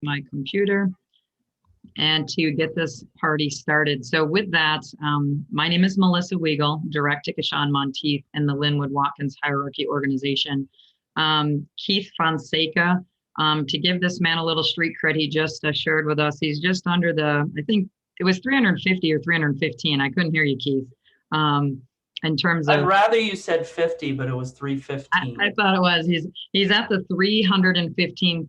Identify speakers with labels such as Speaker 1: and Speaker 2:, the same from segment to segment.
Speaker 1: my computer and to get this party started. So with that, my name is Melissa Wiegel, direct to Kashawn Monteith and the Linwood Watkins Hierarchy Organization. Keith Fonseca, to give this man a little street cred, he just shared with us, he's just under the, I think it was 350 or 315. I couldn't hear you, Keith. In terms of,
Speaker 2: I'd rather you said 50, but it was 315.
Speaker 1: I thought it was. He's at the $315,000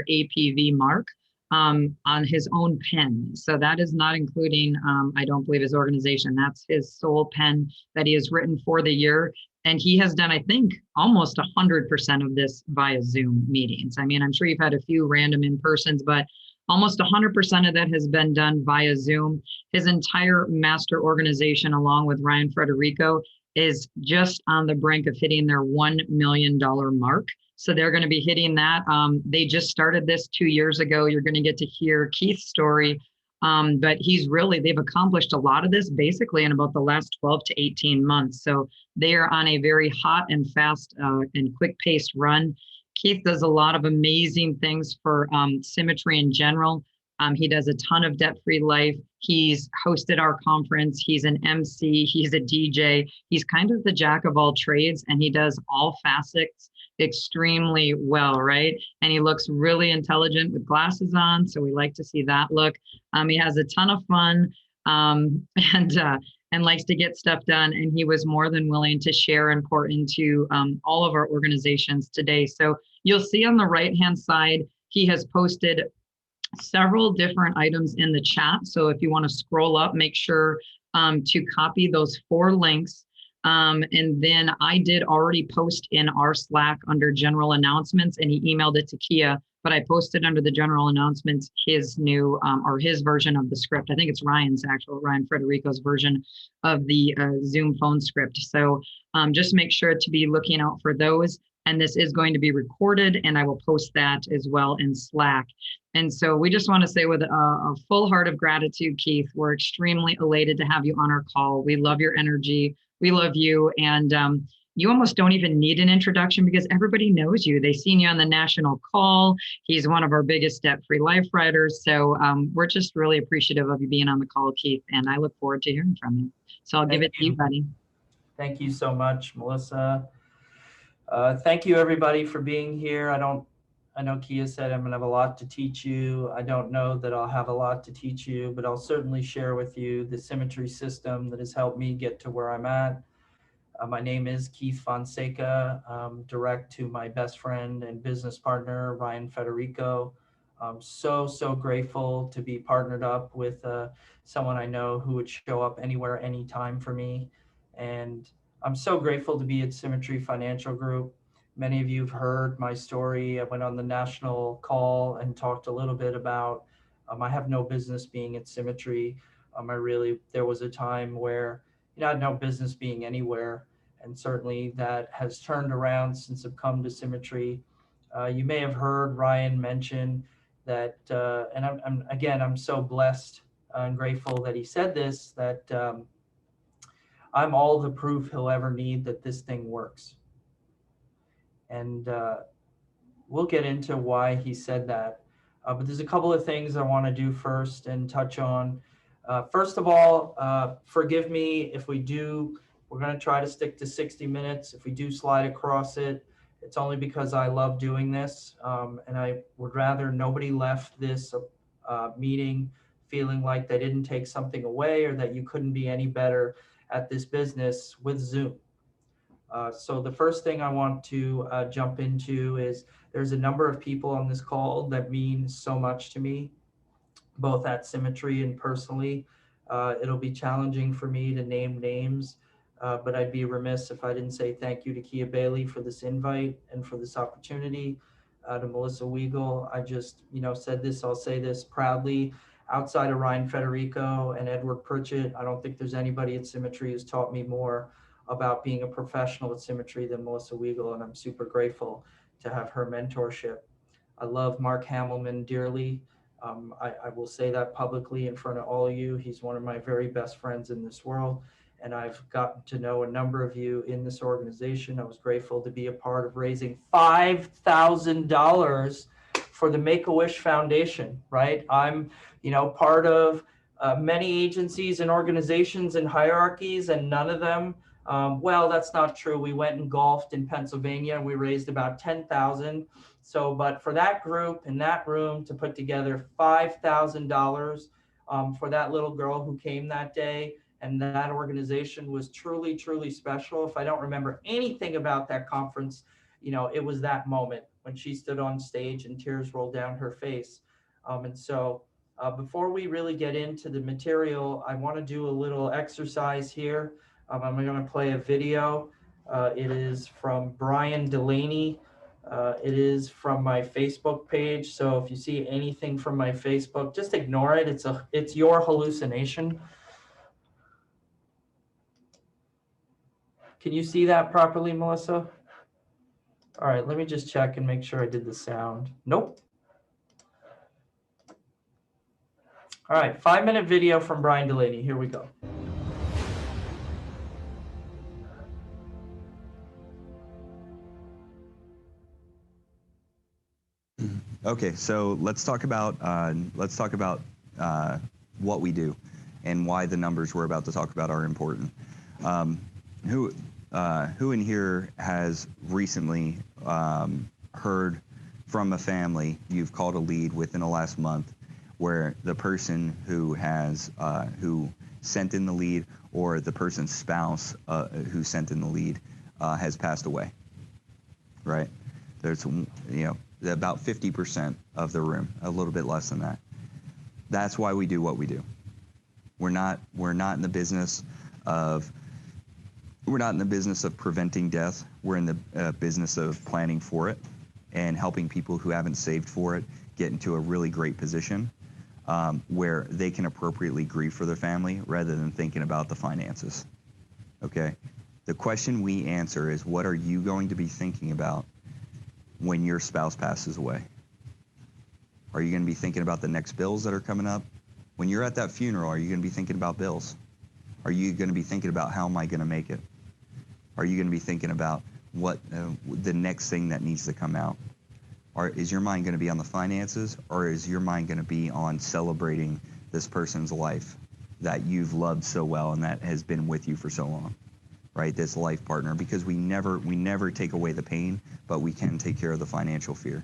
Speaker 1: APV mark on his own pen. So that is not including, I don't believe, his organization. That's his sole pen that he has written for the year. And he has done, I think, almost 100% of this via Zoom meetings. I mean, I'm sure you've had a few random in-persons, but almost 100% of that has been done via Zoom. His entire master organization, along with Ryan Federico, is just on the brink of hitting their $1 million mark. So they're going to be hitting that. They just started this 2 years ago. You're going to get to hear Keith's story. But they've accomplished a lot of this basically in about the last 12 to 18 months. So they are on a very hot and fast and quick paced run. Keith does a lot of amazing things for Symmetry in general. He does a ton of debt-free life. He's hosted our conference. He's an MC. He's a DJ. He's kind of the jack of all trades, and he does all facets extremely well, right? And he looks really intelligent with glasses on, so we like to see that look. He has a ton of fun and likes to get stuff done. And he was more than willing to share and pour into all of our organizations today. So you'll see on the right-hand side, he has posted several different items in the chat. So if you want to scroll up, make sure to copy those 4 links. And then I did already post in our Slack under general announcements, and he emailed it to Kia, but I posted under the general announcements his new or his version of the script. I think it's Ryan Federico's version of the Zoom phone script. So just make sure to be looking out for those. And this is going to be recorded, and I will post that as well in Slack. And so we just want to say with a full heart of gratitude, Keith, we're extremely elated to have you on our call. We love your energy. We love you. And you almost don't even need an introduction because everybody knows you. They've seen you on the national call. He's one of our biggest debt-free life writers. So we're just really appreciative of you being on the call, Keith. And I look forward to hearing from you. So I'll give it to you, buddy.
Speaker 2: Thank you so much, Melissa. Thank you, everybody, for being here. I know Kia said I'm going to have a lot to teach you. I don't know that I'll have a lot to teach you, but I'll certainly share with you the Symmetry system that has helped me get to where I'm at. My name is Keith Fonseca, direct to my best friend and business partner, Ryan Federico. I'm so grateful to be partnered up with someone I know who would show up anywhere, anytime for me. And I'm so grateful to be at Symmetry Financial Group. Many of you have heard my story. I went on the national call and talked a little bit about I have no business being at Symmetry. There was a time where I had no business being anywhere, and certainly that has turned around since I've come to Symmetry. You may have heard Ryan mention that, and I'm so blessed and grateful that he said this, that I'm all the proof he'll ever need that this thing works. And we'll get into why he said that. But there's a couple of things I want to do first and touch on. First of all, forgive me if we're going to try to stick to 60 minutes. If we do slide across it, it's only because I love doing this. And I would rather nobody left this meeting feeling like they didn't take something away or that you couldn't be any better at this business with Zoom. So the first thing I want to jump into is there's a number of people on this call that mean so much to me, both at Symmetry and personally. It'll be challenging for me to name names, but I'd be remiss if I didn't say thank you to Kia Bailey for this invite and for this opportunity. To Melissa Wiegel, I just said this, I'll say this proudly. Outside of Ryan Federico and Edward Pritchett, I don't think there's anybody at Symmetry who's taught me more about being a professional at Symmetry than Melissa Wiegel, and I'm super grateful to have her mentorship. I love Mark Hamelman dearly. I will say that publicly in front of all of you. He's one of my very best friends in this world, and I've gotten to know a number of you in this organization. I was grateful to be a part of raising $5,000 for the Make-A-Wish Foundation, right? I'm, part of many agencies and organizations and hierarchies, and none of them, well, that's not true. We went and golfed in Pennsylvania and we raised about 10,000. So, but for that group in that room to put together $5,000 for that little girl who came that day, and that organization was truly, truly special. If I don't remember anything about that conference, it was that moment when she stood on stage and tears rolled down her face. And so before we really get into the material, I want to do a little exercise here. I'm going to play a video. It is from Brian Delaney. It is from my Facebook page. So if you see anything from my Facebook, just ignore it. It's your hallucination. Can you see that properly, Melissa? All right, let me just check and make sure I did the sound. Nope. All right, 5-minute video from Brian Delaney. Here we go.
Speaker 3: Okay, so let's talk about what we do and why the numbers we're about to talk about are important. Who in here has recently heard from a family you've called a lead within the last month where the person who sent in the lead or the person's spouse who sent in the lead has passed away, right? There's, about 50% of the room, a little bit less than that. That's why we do what we do. We're not in the business of preventing death. We're in the business of planning for it and helping people who haven't saved for it get into a really great position where they can appropriately grieve for their family rather than thinking about the finances. Okay? The question we answer is, what are you going to be thinking about when your spouse passes away? Are you going to be thinking about the next bills that are coming up? When you're at that funeral, are you going to be thinking about bills? Are you going to be thinking about how am I going to make it? Are you going to be thinking about what the next thing that needs to come out? Or is your mind going to be on the finances, or is your mind going to be on celebrating this person's life that you've loved so well and that has been with you for so long? Right, this life partner, because we never take away the pain, but we can take care of the financial fear.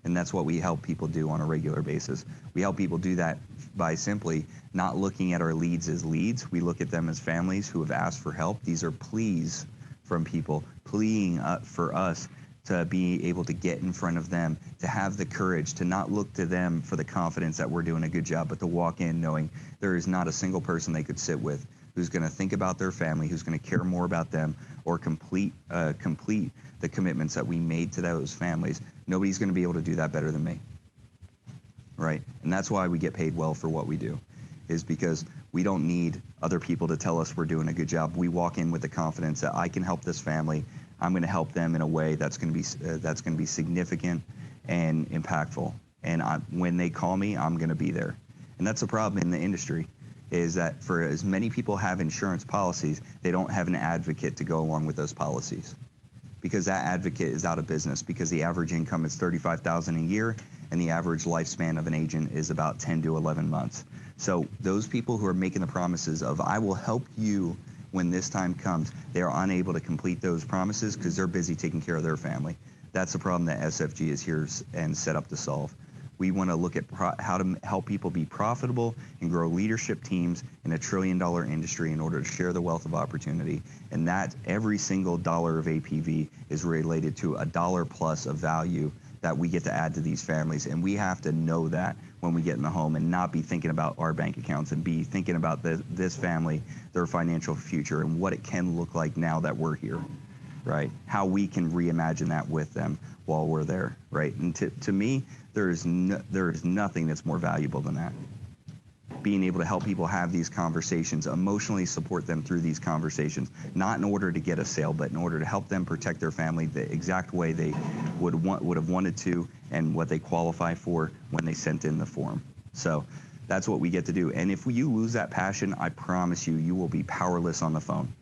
Speaker 3: And that's what we help people do on a regular basis. We help people do that by simply not looking at our leads as leads. We look at them as families who have asked for help. These are pleas from people, pleading for us to be able to get in front of them, to have the courage, to not look to them for the confidence that we're doing a good job, but to walk in knowing there is not a single person they could sit with who's going to think about their family, who's going to care more about them, or complete the commitments that we made to those families. Nobody's going to be able to do that better than me, right? And that's why we get paid well for what we do, is because we don't need other people to tell us we're doing a good job. We walk in with the confidence that I can help this family. I'm going to help them in a way that's going to be significant and impactful. And when they call me, I'm going to be there. And that's a problem in the industry, is that for as many people have insurance policies, they don't have an advocate to go along with those policies, because that advocate is out of business, because the average income is $35,000 a year and the average lifespan of an agent is about 10 to 11 months. So those people who are making the promises of, I will help you when this time comes, they are unable to complete those promises because they're busy taking care of their family. That's the problem that SFG is here and set up to solve. We want to look at how to help people be profitable and grow leadership teams in a $1 trillion industry in order to share the wealth of opportunity. And that every single dollar of APV is related to a dollar plus of value that we get to add to these families. And we have to know that when we get in the home and not be thinking about our bank accounts and be thinking about this family, their financial future, and what it can look like now that we're here, right? How we can reimagine that with them while we're there, right? And to me, there is nothing that's more valuable than that. Being able to help people have these conversations, emotionally support them through these conversations, not in order to get a sale, but in order to help them protect their family the exact way they would have wanted to and what they qualify for when they sent in the form. So that's what we get to do. And if you lose that passion, I promise you, you will be powerless on the phone.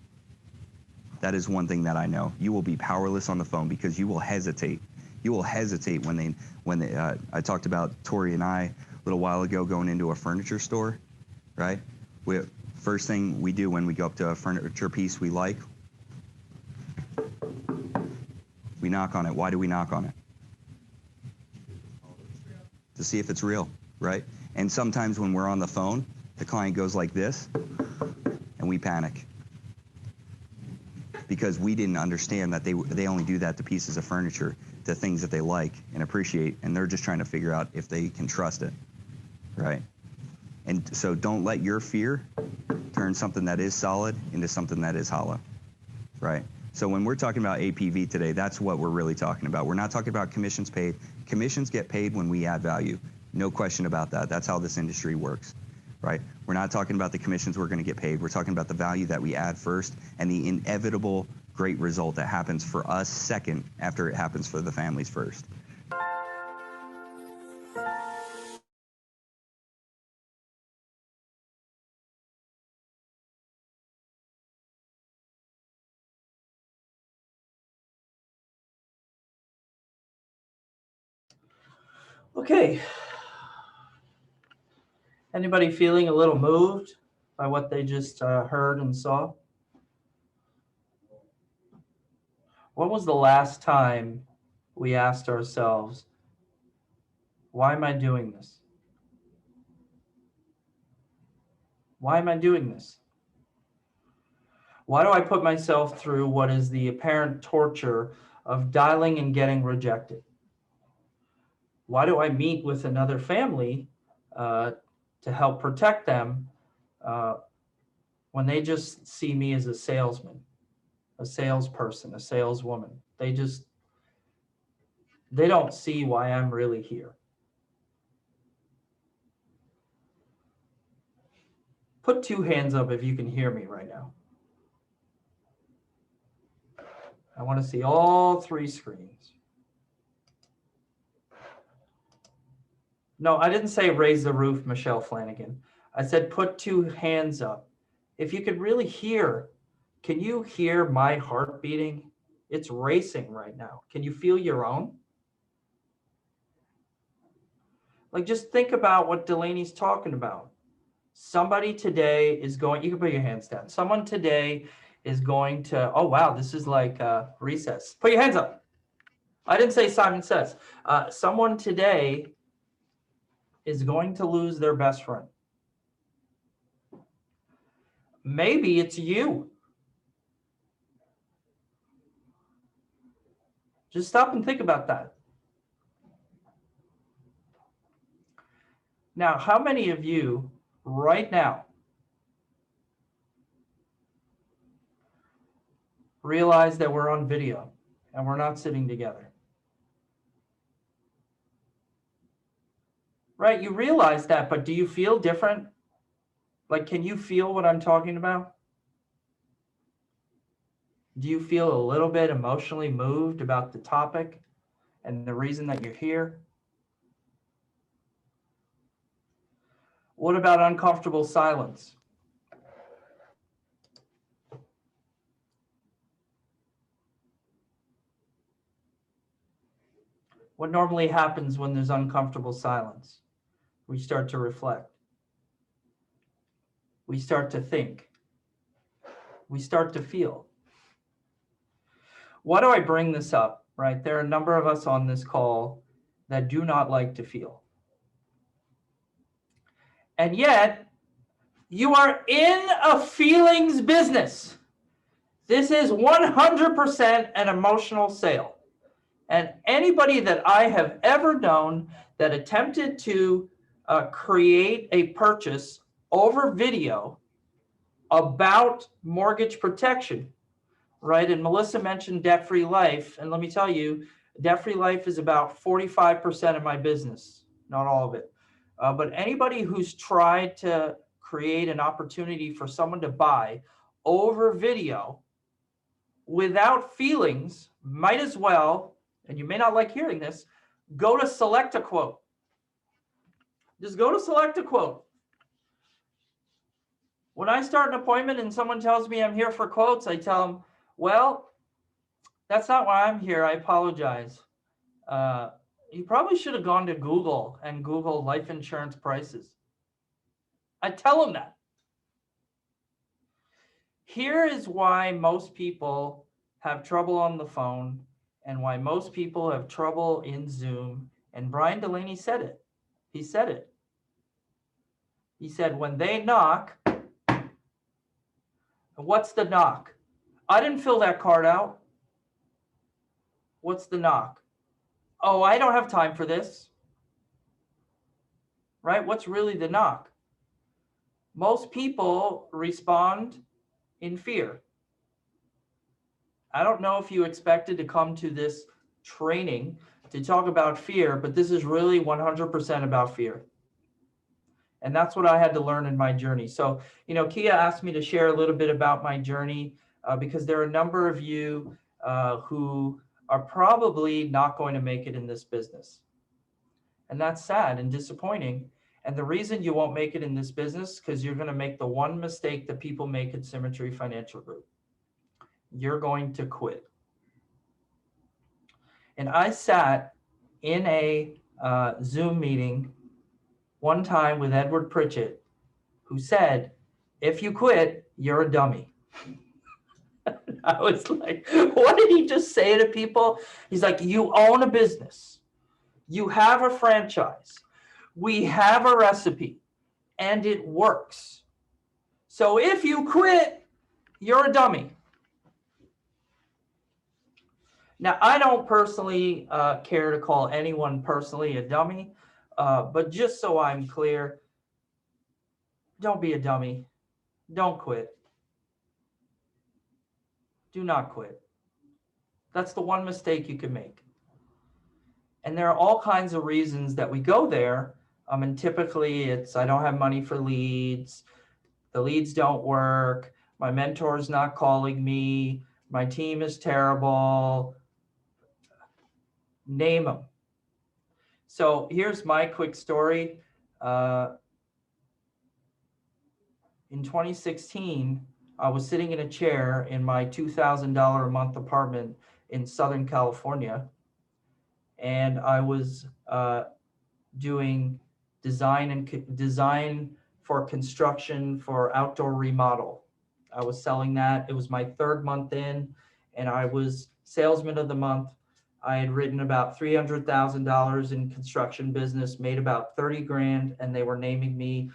Speaker 3: That is one thing that I know. You will be powerless on the phone because you will hesitate. You will hesitate I talked about Tori and I a little while ago going into a furniture store, right? First thing we do when we go up to a furniture piece we like, we knock on it. Why do we knock on it? To see if it's real, right? And sometimes when we're on the phone, the client goes like this, and we panic. Because we didn't understand that they only do that to pieces of furniture, to things that they like and appreciate, and they're just trying to figure out if they can trust it, right? And so don't let your fear turn something that is solid into something that is hollow, right? So when we're talking about APV today, that's what we're really talking about. We're not talking about commissions paid. Commissions get paid when we add value. No question about that. That's how this industry works, right? We're not talking about the commissions we're going to get paid. We're talking about the value that we add first and the inevitable great result that happens for us second after it happens for the families first.
Speaker 2: Okay. Anybody feeling a little moved by what they just heard and saw? When was the last time we asked ourselves, why am I doing this? Why am I doing this? Why do I put myself through what is the apparent torture of dialing and getting rejected? Why do I meet with another family to help protect them when they just see me as a salesman, a salesperson, a saleswoman? They don't see why I'm really here. Put 2 hands up if you can hear me right now. I want to see all 3 screens. No, I didn't say raise the roof, Michelle Flanagan. I said put 2 hands up. If you could really hear, can you hear my heart beating? It's racing right now. Can you feel your own? Like, just think about what Delaney's talking about. Somebody today is going, you can put your hands down. Someone today is going to, oh, wow, this is like recess. Put your hands up. I didn't say Simon Says. Someone today is going to lose their best friend. Maybe it's you. Just stop and think about that. Now, how many of you right now realize that we're on video and we're not sitting together? Right? You realize that, but do you feel different? Like, can you feel what I'm talking about? Do you feel a little bit emotionally moved about the topic and the reason that you're here? What about uncomfortable silence? What normally happens when there's uncomfortable silence? We start to reflect. We start to think. We start to feel. Why do I bring this up, right? There are a number of us on this call that do not like to feel. And yet, you are in a feelings business. This is 100% an emotional sale. And anybody that I have ever known that attempted to create a purchase over video about mortgage protection, right? And Melissa mentioned debt-free life. And let me tell you, debt-free life is about 45% of my business, not all of it. But anybody who's tried to create an opportunity for someone to buy over video without feelings might as well, and you may not like hearing this, go to Select a Quote. Just go to Select a Quote. When I start an appointment and someone tells me I'm here for quotes, I tell them, well, that's not why I'm here. I apologize. You probably should have gone to Google and Google life insurance prices. I tell them that. Here is why most people have trouble on the phone and why most people have trouble in Zoom. And Brian Delaney said it. He said it. He said, when they knock, what's the knock? I didn't fill that card out. What's the knock? Oh, I don't have time for this. Right? What's really the knock? Most people respond in fear. I don't know if you expected to come to this training to talk about fear, but this is really 100% about fear. And that's what I had to learn in my journey. So, Kia asked me to share a little bit about my journey because there are a number of you who are probably not going to make it in this business. And that's sad and disappointing. And the reason you won't make it in this business is because you're going to make the one mistake that people make at Symmetry Financial Group. You're going to quit. And I sat in a Zoom meeting one time with Edward Pritchett, who said, if you quit, you're a dummy. I was like, what did he just say to people? He's like, you own a business. You have a franchise. We have a recipe and it works. So if you quit, you're a dummy. Now, I don't personally care to call anyone personally a dummy, but just so I'm clear, don't be a dummy. Don't quit. Do not quit. That's the one mistake you can make. And there are all kinds of reasons that we go there. And typically it's, I don't have money for leads. The leads don't work. My mentor's not calling me. My team is terrible. Name them. So here's my quick story. In 2016, I was sitting in a chair in my $2,000 a month apartment in Southern California. And I was doing design for construction for outdoor remodel. I was selling that. It was my third month in, and I was salesman of the month. I had written about $300,000 in construction business, made about 30 grand, and they were naming me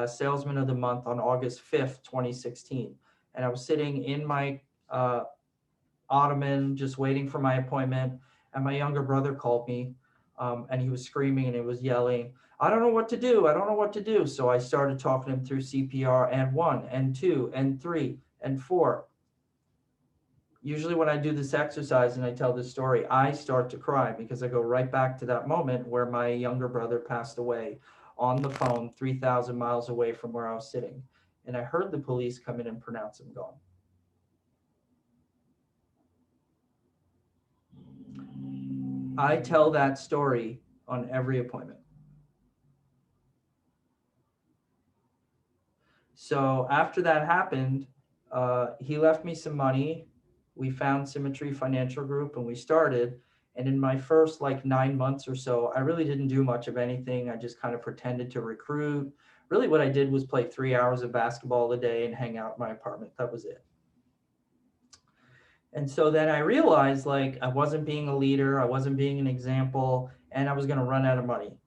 Speaker 2: salesman of the month on August 5th, 2016. And I was sitting in my ottoman, just waiting for my appointment. And my younger brother called me, and he was screaming and he was yelling, I don't know what to do. I don't know what to do. So I started talking him through CPR and 1 and 2 and 3 and 4. Usually when I do this exercise and I tell this story, I start to cry because I go right back to that moment where my younger brother passed away on the phone 3,000 miles away from where I was sitting. And I heard the police come in and pronounce him gone. I tell that story on every appointment. So after that happened, he left me some money. We found Symmetry Financial Group and we started. And in my first 9 months or so, I really didn't do much of anything. I just kind of pretended to recruit. Really what I did was play 3 hours of basketball a day and hang out in my apartment. That was it. And so then I realized I wasn't being a leader, I wasn't being an example, and I was going to run out of money.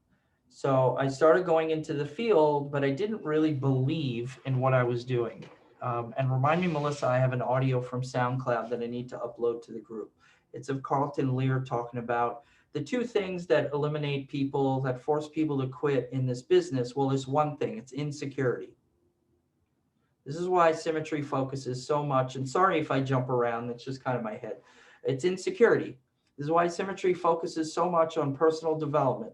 Speaker 2: So I started going into the field, but I didn't really believe in what I was doing. And remind me, Melissa, I have an audio from SoundCloud that I need to upload to the group. It's of Carlton Lear talking about the two things that eliminate people, that force people to quit in this business. Well, there's one thing, it's insecurity. This is why Symmetry focuses so much, and sorry if I jump around, that's just kind of my head. It's insecurity. This is why Symmetry focuses so much on personal development,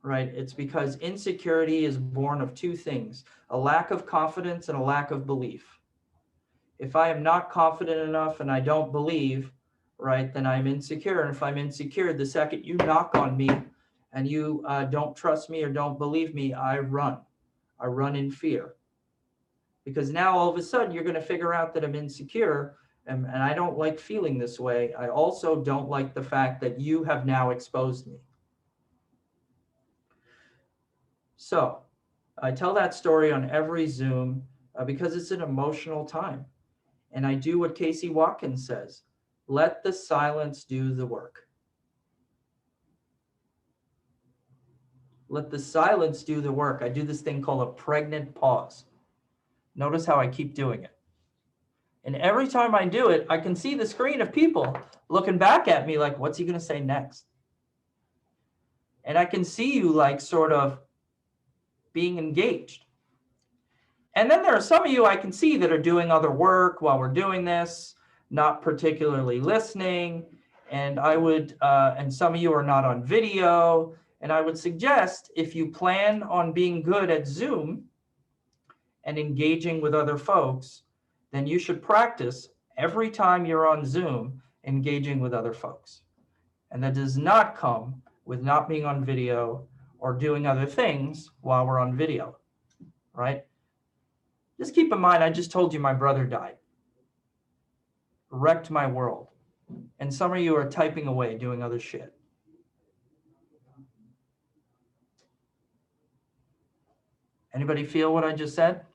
Speaker 2: right? It's because insecurity is born of two things, a lack of confidence and a lack of belief. If I am not confident enough and I don't believe, right, then I'm insecure. And if I'm insecure, the second you knock on me and you don't trust me or don't believe me, I run. in fear. Because now all of a sudden you're going to figure out that I'm insecure, and I don't like feeling this way. I also don't like the fact that you have now exposed me. So I tell that story on every Zoom because it's an emotional time. And I do what Casey Watkins says, let the silence do the work. Let the silence do the work. I do this thing called a pregnant pause. Notice how I keep doing it. And every time I do it, I can see the screen of people looking back at me like, what's he going to say next? And I can see you like sort of being engaged. And then there are some of you I can see that are doing other work while we're doing this, not particularly listening. And I would, and some of you are not on video. And I would suggest if you plan on being good at Zoom and engaging with other folks, then you should practice every time you're on Zoom engaging with other folks. And that does not come with not being on video or doing other things while we're on video, right? Just keep in mind, I just told you my brother died. Wrecked my world. And some of you are typing away, doing other shit. Anybody feel what I just said?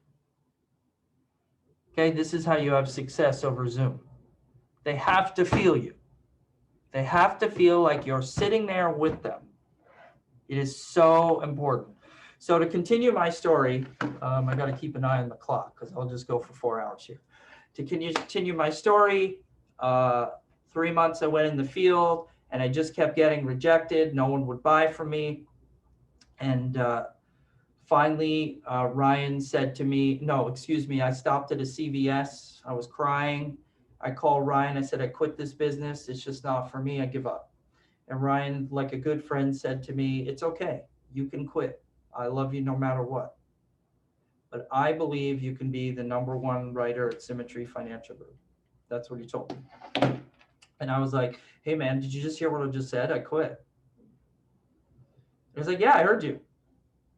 Speaker 2: Okay, this is how you have success over Zoom. They have to feel you. They have to feel like you're sitting there with them. It is so important. So to continue my story, I got to keep an eye on the clock because I'll just go for 4 hours here. To continue my story, 3 months I went in the field and I just kept getting rejected. No one would buy from me. And finally, Ryan said to me, no, excuse me, I stopped at a CVS. I was crying. I called Ryan. I said, I quit this business. It's just not for me. I give up. And Ryan, like a good friend, said to me, it's okay. You can quit. I love you no matter what. But I believe you can be the #1 writer at Symmetry Financial Group. That's what he told me. And I was like, hey, man, did you just hear what I just said? I quit. He was like, yeah, I heard you.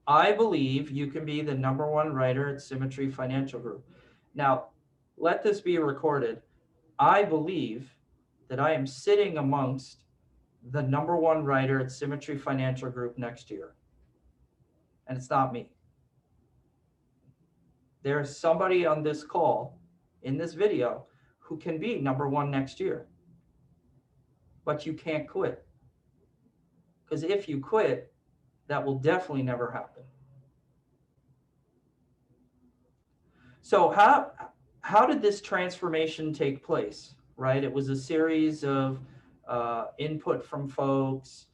Speaker 2: I believe you can be the #1 writer at Symmetry Financial Group. Now, let this be recorded. I believe that I am sitting amongst the #1 writer at Symmetry Financial Group next year. And it's not me. There's somebody on this call, in this video, who can be #1 next year. But you can't quit. Because if you quit, that will definitely never happen. So how did this transformation take place, right? It was a series of input from folks,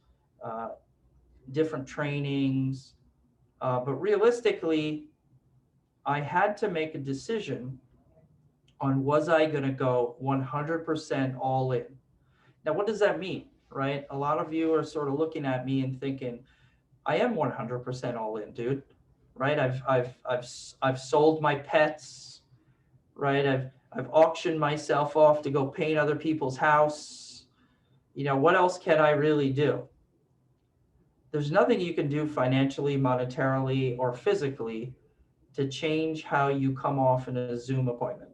Speaker 2: different trainings, but realistically, I had to make a decision on was I going to go 100% all in. Now, what does that mean, right? A lot of you are sort of looking at me and thinking, I am 100% all in, dude. Right? I've sold my pets, right? I've auctioned myself off to go paint other people's house. You know, what else can I really do? There's nothing you can do financially, monetarily, or physically to change how you come off in a Zoom appointment.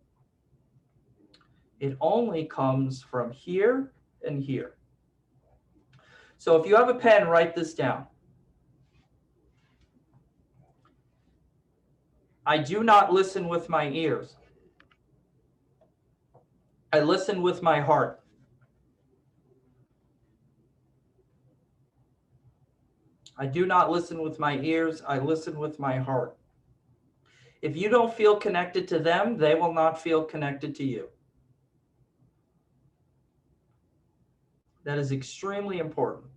Speaker 2: It only comes from here and here. So if you have a pen, write this down. I do not listen with my ears. I listen with my heart. I do not listen with my ears. I listen with my heart. If you don't feel connected to them, they will not feel connected to you. That is extremely important.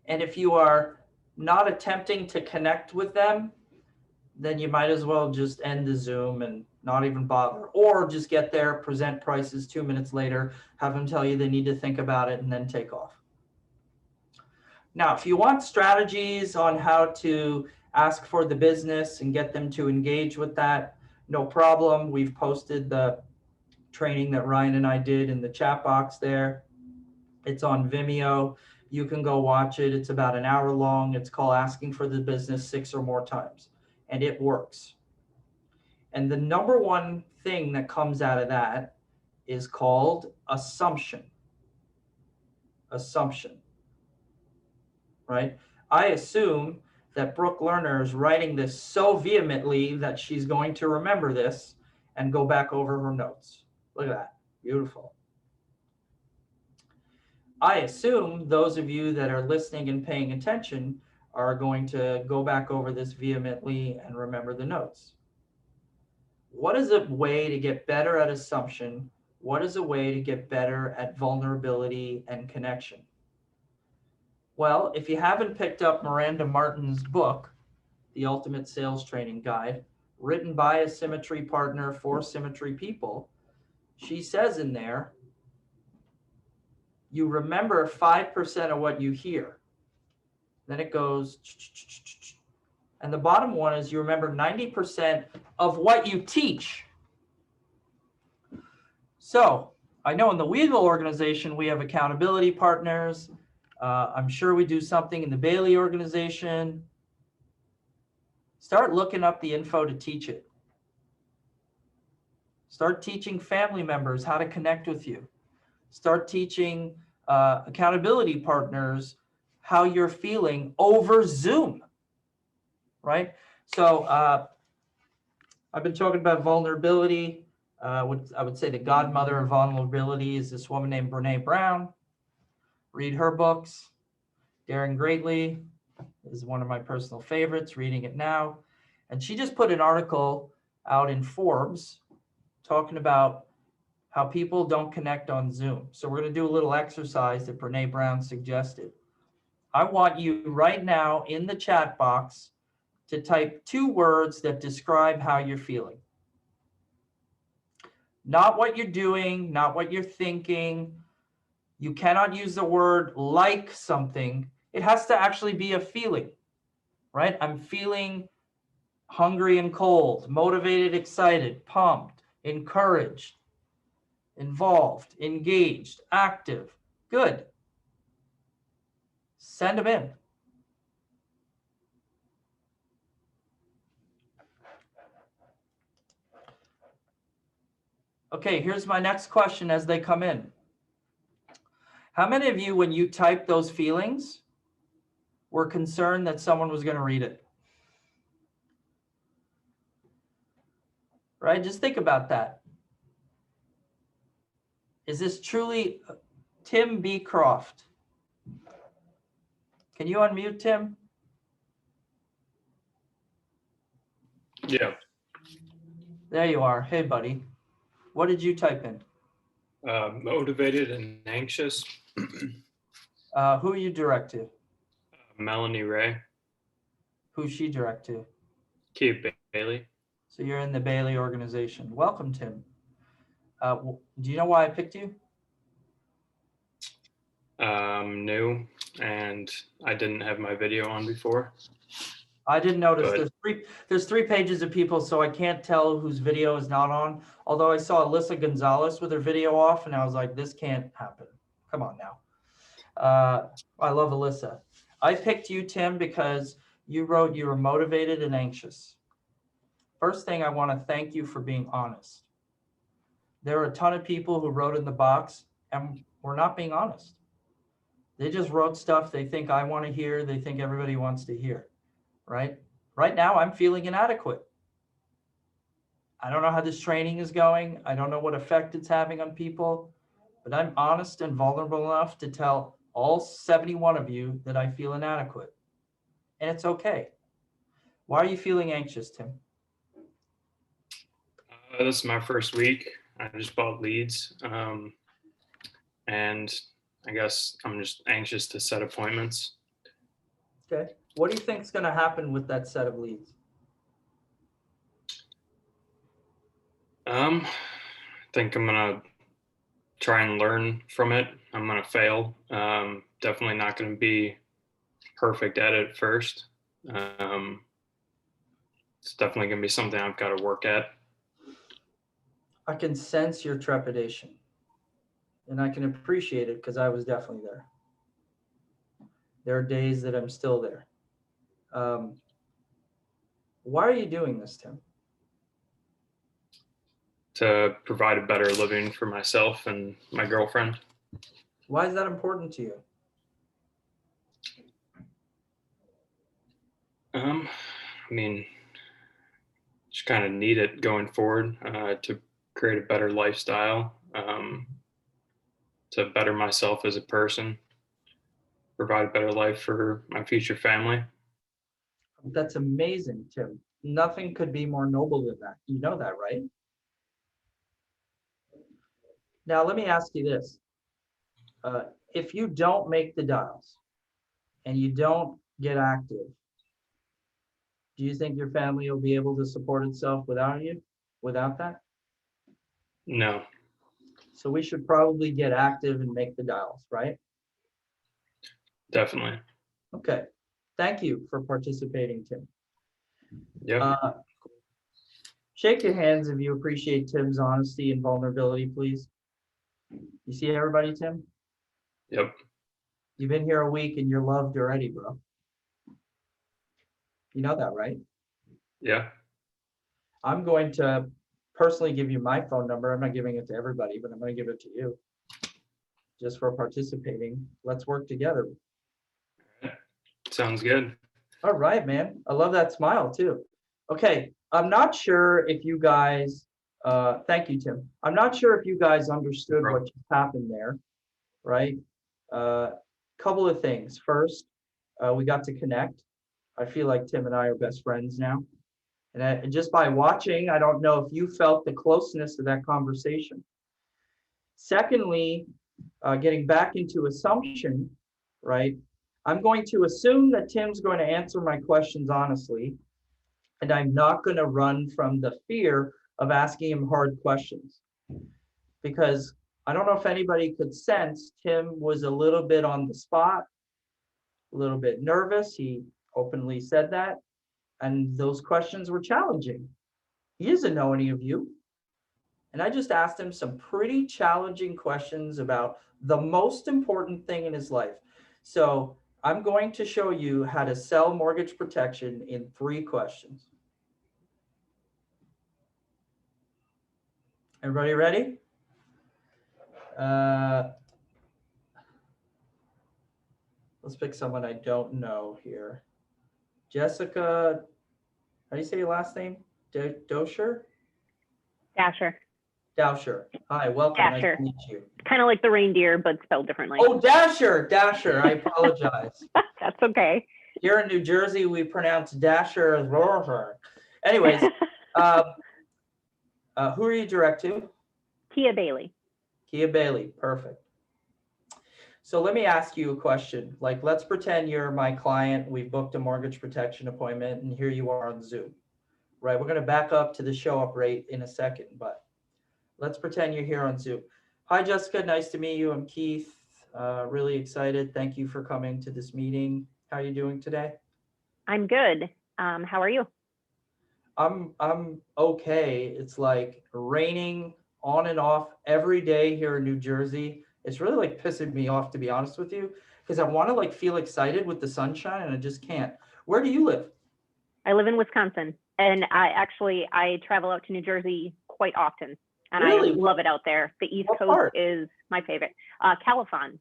Speaker 2: And if you are not attempting to connect with them, then you might as well just end the Zoom and not even bother, or just get there, present prices 2 minutes later, have them tell you they need to think about it, and then take off. Now, if you want strategies on how to ask for the business and get them to engage with that, no problem. We've posted the training that Ryan and I did in the chat box there. It's on Vimeo. You can go watch it. It's about an hour long. It's called Asking for the Business 6 or More Times. And it works. And the #1 thing that comes out of that is called assumption. Assumption, right? I assume that Brooke Lerner is writing this so vehemently that she's going to remember this and go back over her notes. Look at that, beautiful. I assume those of you that are listening and paying attention are going to go back over this vehemently and remember the notes. What is a way to get better at assumption? What is a way to get better at vulnerability and connection? Well, if you haven't picked up Miranda Martin's book, The Ultimate Sales Training Guide, written by a Symmetry partner for Symmetry people, she says in there, you remember 5% of what you hear. Then it goes, and the bottom one is you remember 90% of what you teach. So I know in the Wiegel organization, we have accountability partners. I'm sure we do something in the Bailey organization. Start looking up the info to teach it. Start teaching family members how to connect with you. Start teaching accountability partners how you're feeling over Zoom, right? So I've been talking about vulnerability. I would say the godmother of vulnerability is this woman named Brené Brown. Read her books. Daring Greatly is one of my personal favorites, reading it now. And she just put an article out in Forbes talking about how people don't connect on Zoom. So we're going to do a little exercise that Brené Brown suggested. I want you right now in the chat box to type 2 words that describe how you're feeling. Not what you're doing, not what you're thinking. You cannot use the word like something. It has to actually be a feeling, right? I'm feeling hungry and cold, motivated, excited, pumped, encouraged, involved, engaged, active. Good. Send them in. Okay, here's my next question as they come in. How many of you, when you typed those feelings, were concerned that someone was going to read it? Right? Just think about that. Is this truly Tim B. Croft? Can you unmute, Tim?
Speaker 4: Yeah.
Speaker 2: There you are. Hey, buddy. What did you type in?
Speaker 4: Motivated and anxious.
Speaker 2: Who are you direct to?
Speaker 4: Melanie Ray.
Speaker 2: Who's she direct to?
Speaker 4: Keith Bailey.
Speaker 2: So you're in the Bailey organization. Welcome, Tim. Do you know why I picked you?
Speaker 4: New, and I didn't have my video on before.
Speaker 2: I didn't notice.
Speaker 4: Good.
Speaker 2: There's three pages of people, so I can't tell whose video is not on. Although I saw Alyssa Gonzalez with her video off, and I was like, this can't happen. Come on now. I love Alyssa. I picked you, Tim, because you wrote you were motivated and anxious. First thing, I want to thank you for being honest. There are a ton of people who wrote in the box and were not being honest. They just wrote stuff they think I want to hear, they think everybody wants to hear, right? Right now, I'm feeling inadequate. I don't know how this training is going. I don't know what effect it's having on people, but I'm honest and vulnerable enough to tell all 71 of you that I feel inadequate. And it's okay. Why are you feeling anxious, Tim?
Speaker 4: This is my first week. I just bought leads. And I guess I'm just anxious to set appointments.
Speaker 2: Okay. What do you think is going to happen with that set of leads?
Speaker 4: I think I'm going to try and learn from it. I'm going to fail. Definitely not going to be perfect at it first. It's definitely going to be something I've got to work at.
Speaker 2: I can sense your trepidation, and I can appreciate it because I was definitely there. There are days that I'm still there. Why are you doing this, Tim?
Speaker 4: to provide a better living for myself and my girlfriend.
Speaker 2: Why is that important to you?
Speaker 4: I mean, just kind of need it going forward to create a better lifestyle, to better myself as a person, provide a better life for my future family.
Speaker 2: That's amazing, Tim. Nothing could be more noble than that. You know that, right? Now, let me ask you this. If you don't make the dials and you don't get active, do you think your family will be able to support itself without you, without that?
Speaker 4: No,
Speaker 2: So we should probably get active and make the dials, right?
Speaker 4: definitely.
Speaker 2: Okay. Thank you for participating, Tim.
Speaker 4: Yep.
Speaker 2: Shake your hands if you appreciate Tim's honesty and vulnerability, please. You see everybody, Tim?
Speaker 4: Yep.
Speaker 2: You've been here a week and you're loved already, bro. You know that, right?
Speaker 4: Yeah.
Speaker 2: I'm going to personally give you my phone number. I'm not giving it to everybody, but I'm going to give it to you just for participating. Let's work together.
Speaker 4: Sounds good.
Speaker 2: All right, man. I love that smile too. Okay. I'm not sure if you guys, thank you, Tim. I'm not sure if you guys understood what just happened there, right? Couple of things. First, we got to connect. I feel like Tim and I are best friends now. And just by watching, I don't know if you felt the closeness of that conversation. Secondly, getting back into assumption, right? I'm going to assume that Tim's going to answer my questions honestly, and I'm not going to run from the fear of asking him hard questions. Because I don't know if anybody could sense Tim was a little bit on the spot, a little bit nervous. He openly said that. And those questions were challenging. He doesn't know any of you. And I just asked him some pretty challenging questions about the most important thing in his life. So I'm going to show you how to sell mortgage protection in 3 questions. Everybody ready? Let's pick someone I don't know here. Jessica, how do you say your last name? Dosher?
Speaker 5: Dasher.
Speaker 2: Dasher. Hi, welcome.
Speaker 5: Dasher.
Speaker 2: Nice to meet you.
Speaker 5: Kind of like the reindeer, but spelled differently.
Speaker 2: Oh, Dasher. Dasher. I apologize.
Speaker 5: That's okay.
Speaker 2: Here in New Jersey, we pronounce Dasher as Roher. Anyways, who are you direct to?
Speaker 5: Kia Bailey.
Speaker 2: Kia Bailey. Perfect. So let me ask you a question. Like, let's pretend you're my client. We've booked a mortgage protection appointment, and here you are on Zoom, right? We're going to back up to the show up rate in a second, but let's pretend you're here on Zoom. Hi, Jessica. Nice to meet you. I'm Keith. Really excited. Thank you for coming to this meeting. How are you doing today?
Speaker 5: I'm good. How are you?
Speaker 2: I'm okay. It's like raining on and off every day here in New Jersey. It's really like pissing me off, to be honest with you, because I want to like feel excited with the sunshine and I just can't. Where do you live?
Speaker 5: I live in Wisconsin, and I travel out to New Jersey quite often, and
Speaker 2: Really?
Speaker 5: I love it out there. The East
Speaker 2: What
Speaker 5: Coast
Speaker 2: part?
Speaker 5: is my favorite. Califon,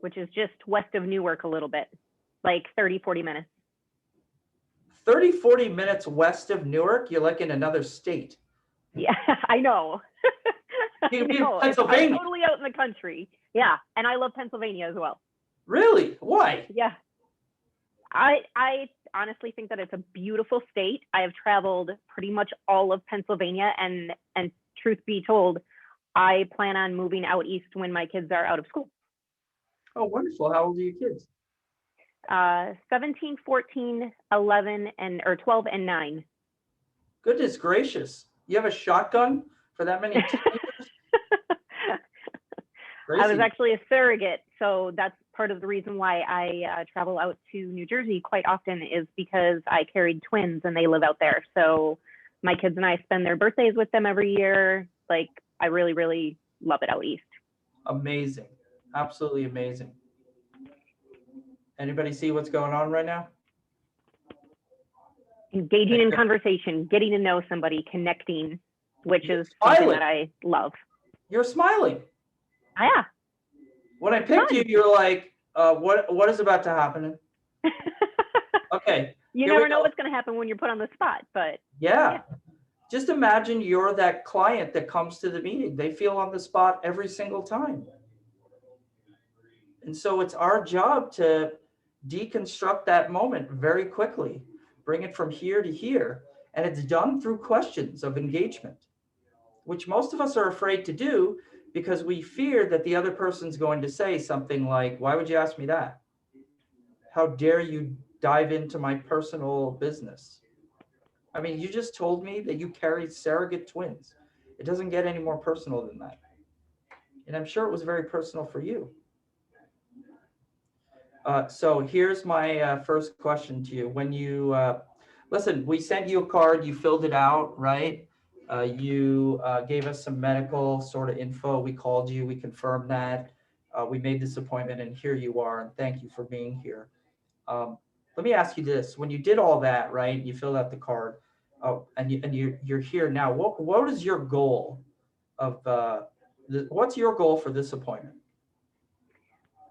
Speaker 5: which is just west of Newark a little bit, like 30, 40 minutes.
Speaker 2: 30, 40 minutes west of Newark? You're like in another state.
Speaker 5: Yeah, I know.
Speaker 2: You could be in
Speaker 5: No,
Speaker 2: Pennsylvania.
Speaker 5: I'm totally out in the country. Yeah, and I love Pennsylvania as well.
Speaker 2: Really? Why?
Speaker 5: Yeah. I honestly think that it's a beautiful state. I have traveled pretty much all of Pennsylvania, and truth be told, I plan on moving out east when my kids are out of school.
Speaker 2: Oh, wonderful. How old are your kids?
Speaker 5: 17, 14, 11, or 12 and 9.
Speaker 2: Goodness gracious. You have a shotgun for that many teenagers?
Speaker 5: I was actually a surrogate, so that's part of the reason why I travel out to New Jersey quite often, is because I carried twins and they live out there. So my kids and I spend their birthdays with them every year. Like, I really, really love it out east.
Speaker 2: Amazing. Absolutely amazing. Anybody see what's going on right now?
Speaker 5: Engaging in conversation, getting to know somebody, connecting. which
Speaker 2: You're
Speaker 5: is something
Speaker 2: smiling.
Speaker 5: that I love.
Speaker 2: You're smiling.
Speaker 5: Yeah.
Speaker 2: When I picked you, you're like, what is about to happen? Okay.
Speaker 5: You
Speaker 2: here we
Speaker 5: never know
Speaker 2: go.
Speaker 5: what's going to happen when you're put on the spot, but
Speaker 2: Yeah. Just imagine you're that client that comes to the meeting. They feel on the spot every single time. And so it's our job to deconstruct that moment very quickly, bring it from here to here. And it's done through questions of engagement, which most of us are afraid to do because we fear that the other person's going to say something like, why would you ask me that? How dare you dive into my personal business? I mean, you just told me that you carry surrogate twins. It doesn't get any more personal than that. And I'm sure it was very personal for you. So here's my first question to you. When you, listen, we sent you a card, you filled it out, right? You gave us some medical sort of info. We called you, we confirmed that. We made this appointment and here you are. And thank you for being here. Let me ask you this. When you did all that, right, you filled out the card, and you're here now, what is your goal of, what's your goal for this appointment?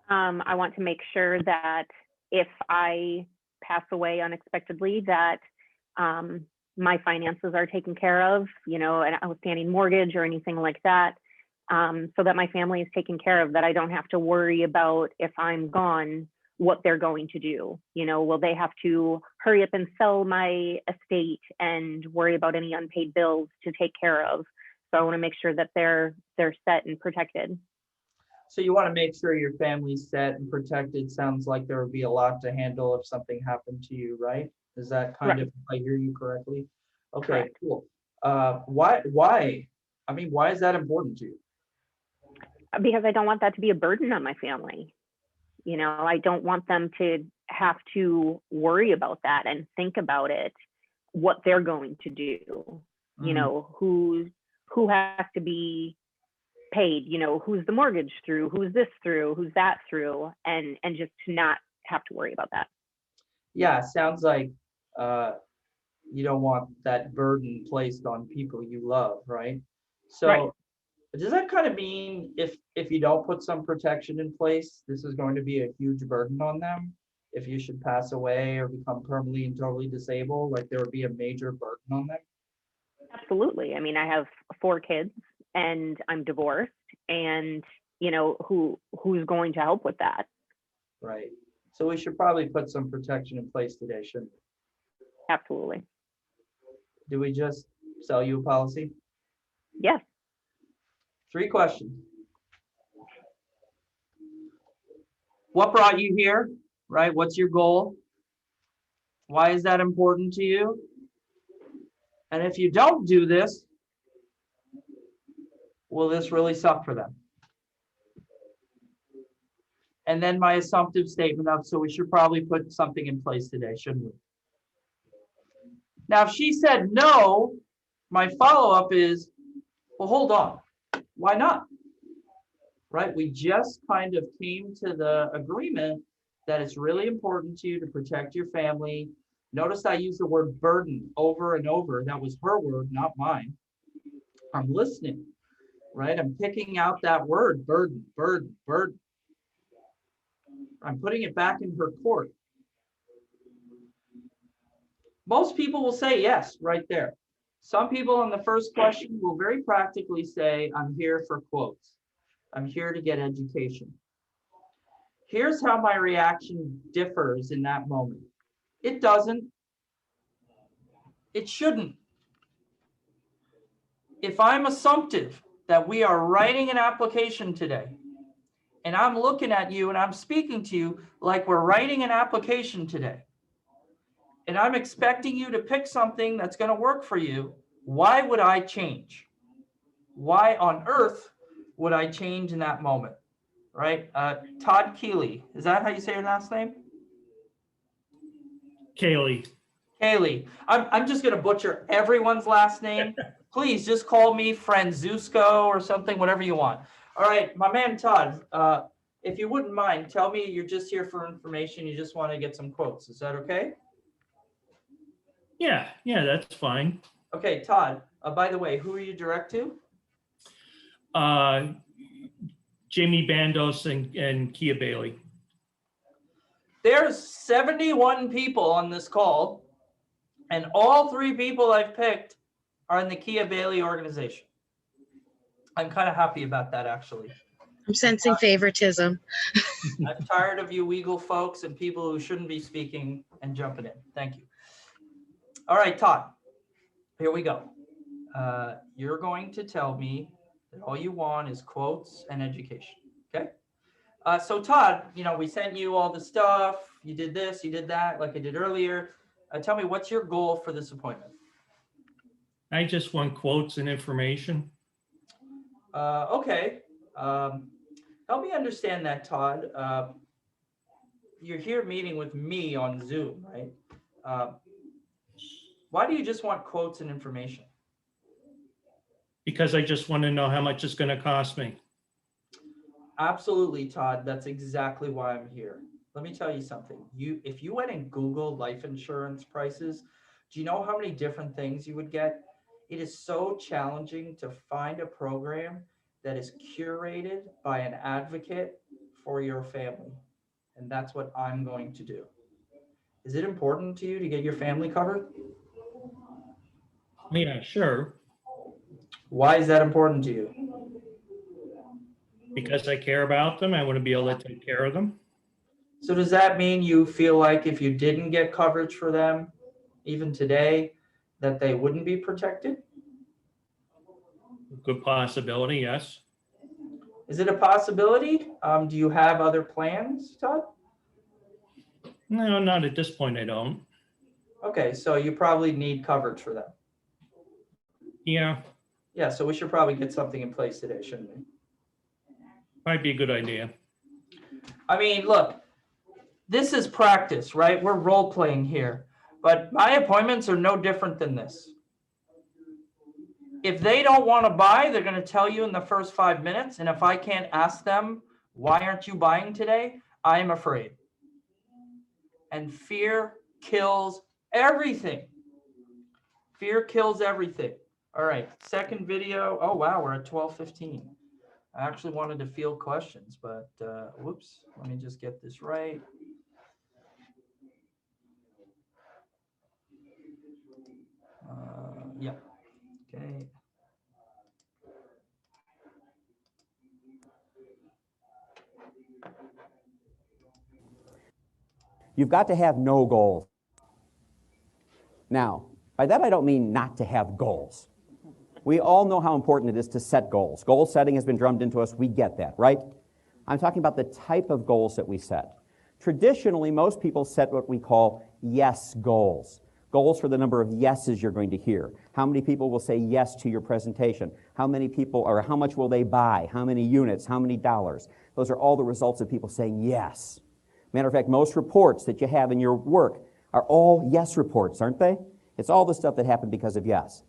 Speaker 5: I want to make sure that if I pass away unexpectedly, that my finances are taken care of, you know, an outstanding mortgage or anything like that, so that my family is taken care of, that I don't have to worry about if I'm gone, what they're going to do. You know, will they have to hurry up and sell my estate and worry about any unpaid bills to take care of? So I want to make sure that they're set and protected.
Speaker 2: So you want to make sure your family's set and protected. Sounds like there would be a lot to handle if something happened to you, right? Is that kind of, if I hear you correctly? Okay,
Speaker 5: Correct.
Speaker 2: cool. Why? I mean, why is that important to you?
Speaker 5: Because I don't want that to be a burden on my family. You know, I don't want them to have to worry about that and think about it, what they're going to do. You know, who has to be paid, you know, who's the mortgage through, who's this through, who's that through, and just to not have to worry about that.
Speaker 2: Yeah, sounds like you don't want that burden placed on people you love, right? So
Speaker 5: Right.
Speaker 2: does that kind of mean if you don't put some protection in place, this is going to be a huge burden on them? If you should pass away or become permanently and totally disabled, like there would be a major burden on them?
Speaker 5: Absolutely. I mean, I have 4 kids and I'm divorced, and you know, who's going to help with that?
Speaker 2: Right. So we should probably put some protection in place today, shouldn't we?
Speaker 5: Absolutely.
Speaker 2: Do we just sell you a policy?
Speaker 5: Yes.
Speaker 2: 3 questions. What brought you here, right? What's your goal? Why is that important to you? And if you don't do this, will this really suck for them? And then my assumptive statement of, so we should probably put something in place today, shouldn't we? Now, if she said no, my follow-up is, well, hold on. Why not? Right? We just kind of came to the agreement that it's really important to you to protect your family. Notice I use the word burden over and over. That was her word, not mine. I'm listening, right? I'm picking out that word, burden, burden, burden. I'm putting it back in her court. Most people will say yes, right there. Some people on the first question will very practically say, I'm here for quotes. I'm here to get education. Here's how my reaction differs in that moment. It doesn't. It shouldn't. If I'm assumptive that we are writing an application today, and I'm looking at you and I'm speaking to you like we're writing an application today, and I'm expecting you to pick something that's going to work for you, why would I change? Why on earth would I change in that moment? Right? Todd Keeley, is that how you say your last name?
Speaker 6: Kaylee.
Speaker 2: Kaylee. I'm just going to butcher everyone's last name. Please just call me Franzusco or something, whatever you want. All right, my man Todd, if you wouldn't mind, tell me you're just here for information. You just want to get some quotes. Is that okay?
Speaker 6: Yeah, that's fine.
Speaker 2: Okay, Todd, By the way, who are you direct to?
Speaker 6: Jamie Bandos and Kia Bailey.
Speaker 2: There's 71 people on this call, and all 3 people I've picked are in the Kia Bailey organization. I'm kind of happy about that, actually.
Speaker 7: I'm sensing favoritism.
Speaker 2: I'm tired of you Wiegel folks and people who shouldn't be speaking and jumping in. Thank you. All right, Todd, here we go. You're going to tell me that all you want is quotes and education, okay? So Todd, we sent you all the stuff. You did this, you did that, like I did earlier. Tell me, what's your goal for this appointment?
Speaker 6: I just want quotes and information.
Speaker 2: Okay. Help me understand that, Todd. You're here meeting with me on Zoom, right? Why do you just want quotes and information?
Speaker 6: Because I just want to know how much it's going to cost me.
Speaker 2: Absolutely, Todd. That's exactly why I'm here. Let me tell you something. If you went and Googled life insurance prices, do you know how many different things you would get? It is so challenging to find a program that is curated by an advocate for your family. And that's what I'm going to do. Is it important to you to get your family covered?
Speaker 6: Yeah, sure.
Speaker 2: Why is that important to you?
Speaker 6: Because I care about them. I want to be able to take care of them.
Speaker 2: So does that mean you feel like if you didn't get coverage for them, even today, that they wouldn't be protected?
Speaker 6: Good possibility, yes.
Speaker 2: Is it a possibility? Do you have other plans, Todd?
Speaker 6: No, not at this point, I don't.
Speaker 2: Okay, so you probably need coverage for them.
Speaker 6: Yeah,
Speaker 2: Yeah, so we should probably get something in place today, shouldn't we?
Speaker 6: might be a good idea.
Speaker 2: I mean, look, this is practice, right? We're role playing here, but my appointments are no different than this. If they don't want to buy, they're going to tell you in the first 5 minutes. And if I can't ask them, why aren't you buying today? I am afraid. And fear kills everything. Fear kills everything. All right, second video. Oh, wow, we're at 12:15. I actually wanted to field questions, but whoops, let me just get this right. Yeah, okay.
Speaker 8: You've got to have no goals. Now, by that I don't mean not to have goals. We all know how important it is to set goals. Goal setting has been drummed into us. We get that, right? I'm talking about the type of goals that we set. Traditionally, most people set what we call yes goals. Goals for the number of yeses you're going to hear. How many people will say yes to your presentation? How many people, or how much will they buy? How many units? How many dollars? Those are all the results of people saying yes. Matter of fact, most reports that you have in your work are all yes reports, aren't they? It's all the stuff that happened because of yes.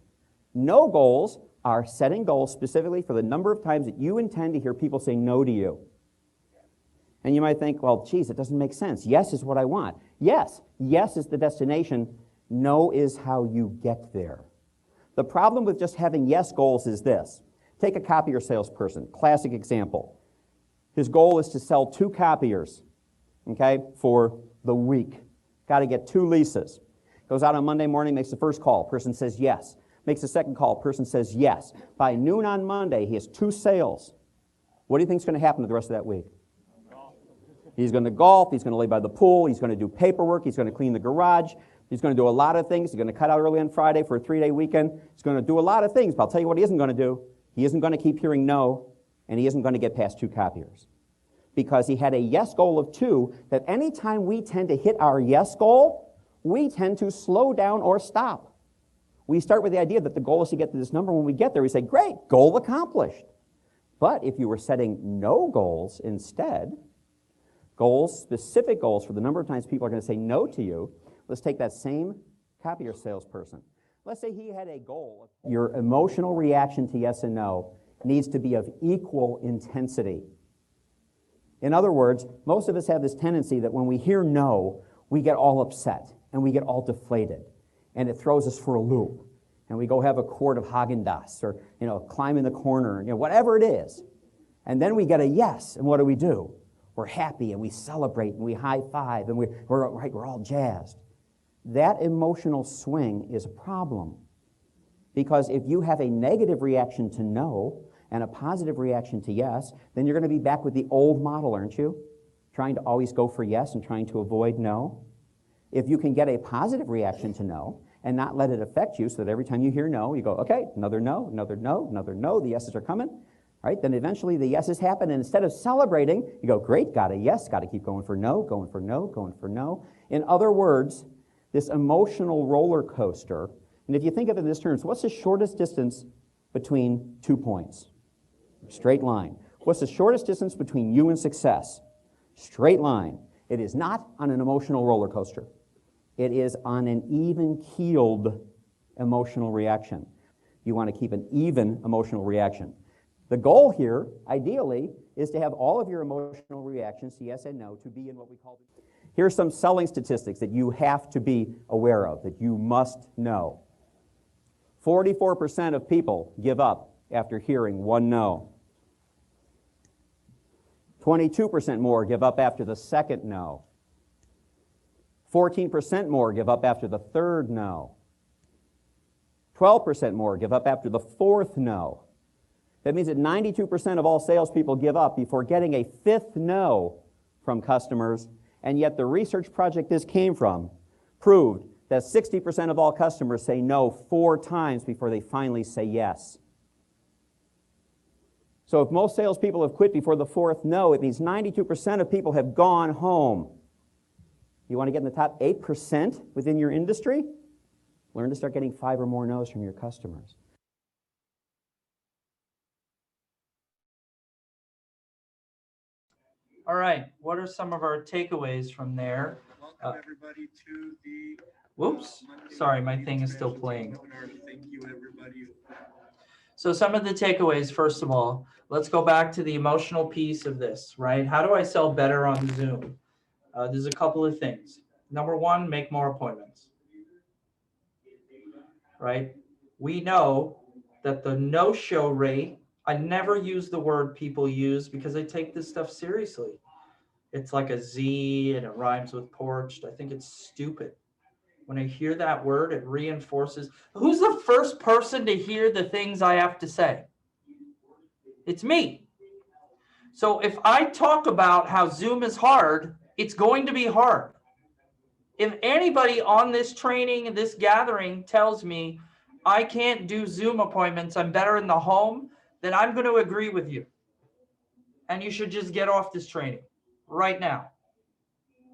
Speaker 8: No goals are setting goals specifically for the number of times that you intend to hear people say no to you. And you might think, well, geez, it doesn't make sense. Yes is what I want. Yes is the destination. No is how you get there. The problem with just having yes goals is this. Take a copier salesperson, classic example. His goal is to sell 2 copiers, okay, for the week. Got to get 2 leases. Goes out on Monday morning, makes the first call. Person says yes. Makes the second call. Person says yes. By noon on Monday, he has 2 sales. What do you think is going to happen to the rest of that week? He's going to golf. He's going to lay by the pool. He's going to do paperwork. He's going to clean the garage. He's going to do a lot of things. He's going to cut out early on Friday for a 3-day weekend. He's going to do a lot of things, but I'll tell you what he isn't going to do. He isn't going to keep hearing no, and he isn't going to get past 2 copiers. Because he had a yes goal of 2, that anytime we tend to hit our yes goal, we tend to slow down or stop. We start with the idea that the goal is to get to this number. When we get there, we say, great, goal accomplished. But if you were setting no goals instead, goals, specific goals for the number of times people are going to say no to you, let's take that same copier salesperson. Let's say he had a goal. Your emotional reaction to yes and no needs to be of equal intensity. In other words, most of us have this tendency that when we hear no, we get all upset and we get all deflated, and it throws us for a loop. and we go have a quart of Haagen-Dazs, or, climb in the corner, whatever it is. And then we get a yes, and what do? We're happy, and we celebrate, and we high-five, and we're all jazzed. That emotional swing is a problem. Because if you have a negative reaction to no and a positive reaction to yes, then you're going to be back with the old model, aren't you? Trying to always go for yes and trying to avoid no. If you can get a positive reaction to no and not let it affect you, so that every time you hear no, you go, okay, another no, another no, another no, the yeses are coming, right? Then eventually the yeses happen, and instead of celebrating, you go, great, got a yes, got to keep going for no, going for no, going for no. In other words, this emotional roller coaster. And if you think of it in this terms, what's the shortest distance between 2 points? Straight line. What's the shortest distance between you and success? Straight line. It is not on an emotional roller coaster. It is on an even-keeled emotional reaction. You want to keep an even emotional reaction. The goal here, ideally, is to have all of your emotional reactions, yes and no, to be in what we call... Here's some selling statistics that you have to be aware of, that you must know. 44% of people give up after hearing one no. 22% more give up after the second no. 14% more give up after the third no. 12% more give up after the fourth no. That means that 92% of all salespeople give up before getting a fifth no from customers, and yet the research project this came from proved that 60% of all customers say no 4 times before they finally say yes. So if most salespeople have quit before the 4th no, it means 92% of people have gone home. You want to get in the top 8% within your industry? Learn to start getting 5 or more no's from your customers.
Speaker 2: All right, what are some of our takeaways from there?
Speaker 9: Welcome everybody to the...
Speaker 2: Whoops, sorry, my thing is still playing.
Speaker 9: Thank you, everybody.
Speaker 2: So some of the takeaways, first of all, let's go back to the emotional piece of this, right? How do I sell better on Zoom? There's a couple of things. Number one, make more appointments, right? We know that the no-show rate, I never use the word people use because I take this stuff seriously. It's like a Z and it rhymes with porched. I think it's stupid. When I hear that word, it reinforces. Who's the first person to hear the things I have to say? It's me. So if I talk about how Zoom is hard, it's going to be hard. If anybody on this training and this gathering tells me I can't do Zoom appointments, I'm better in the home, then I'm going to agree with you. And you should just get off this training right now.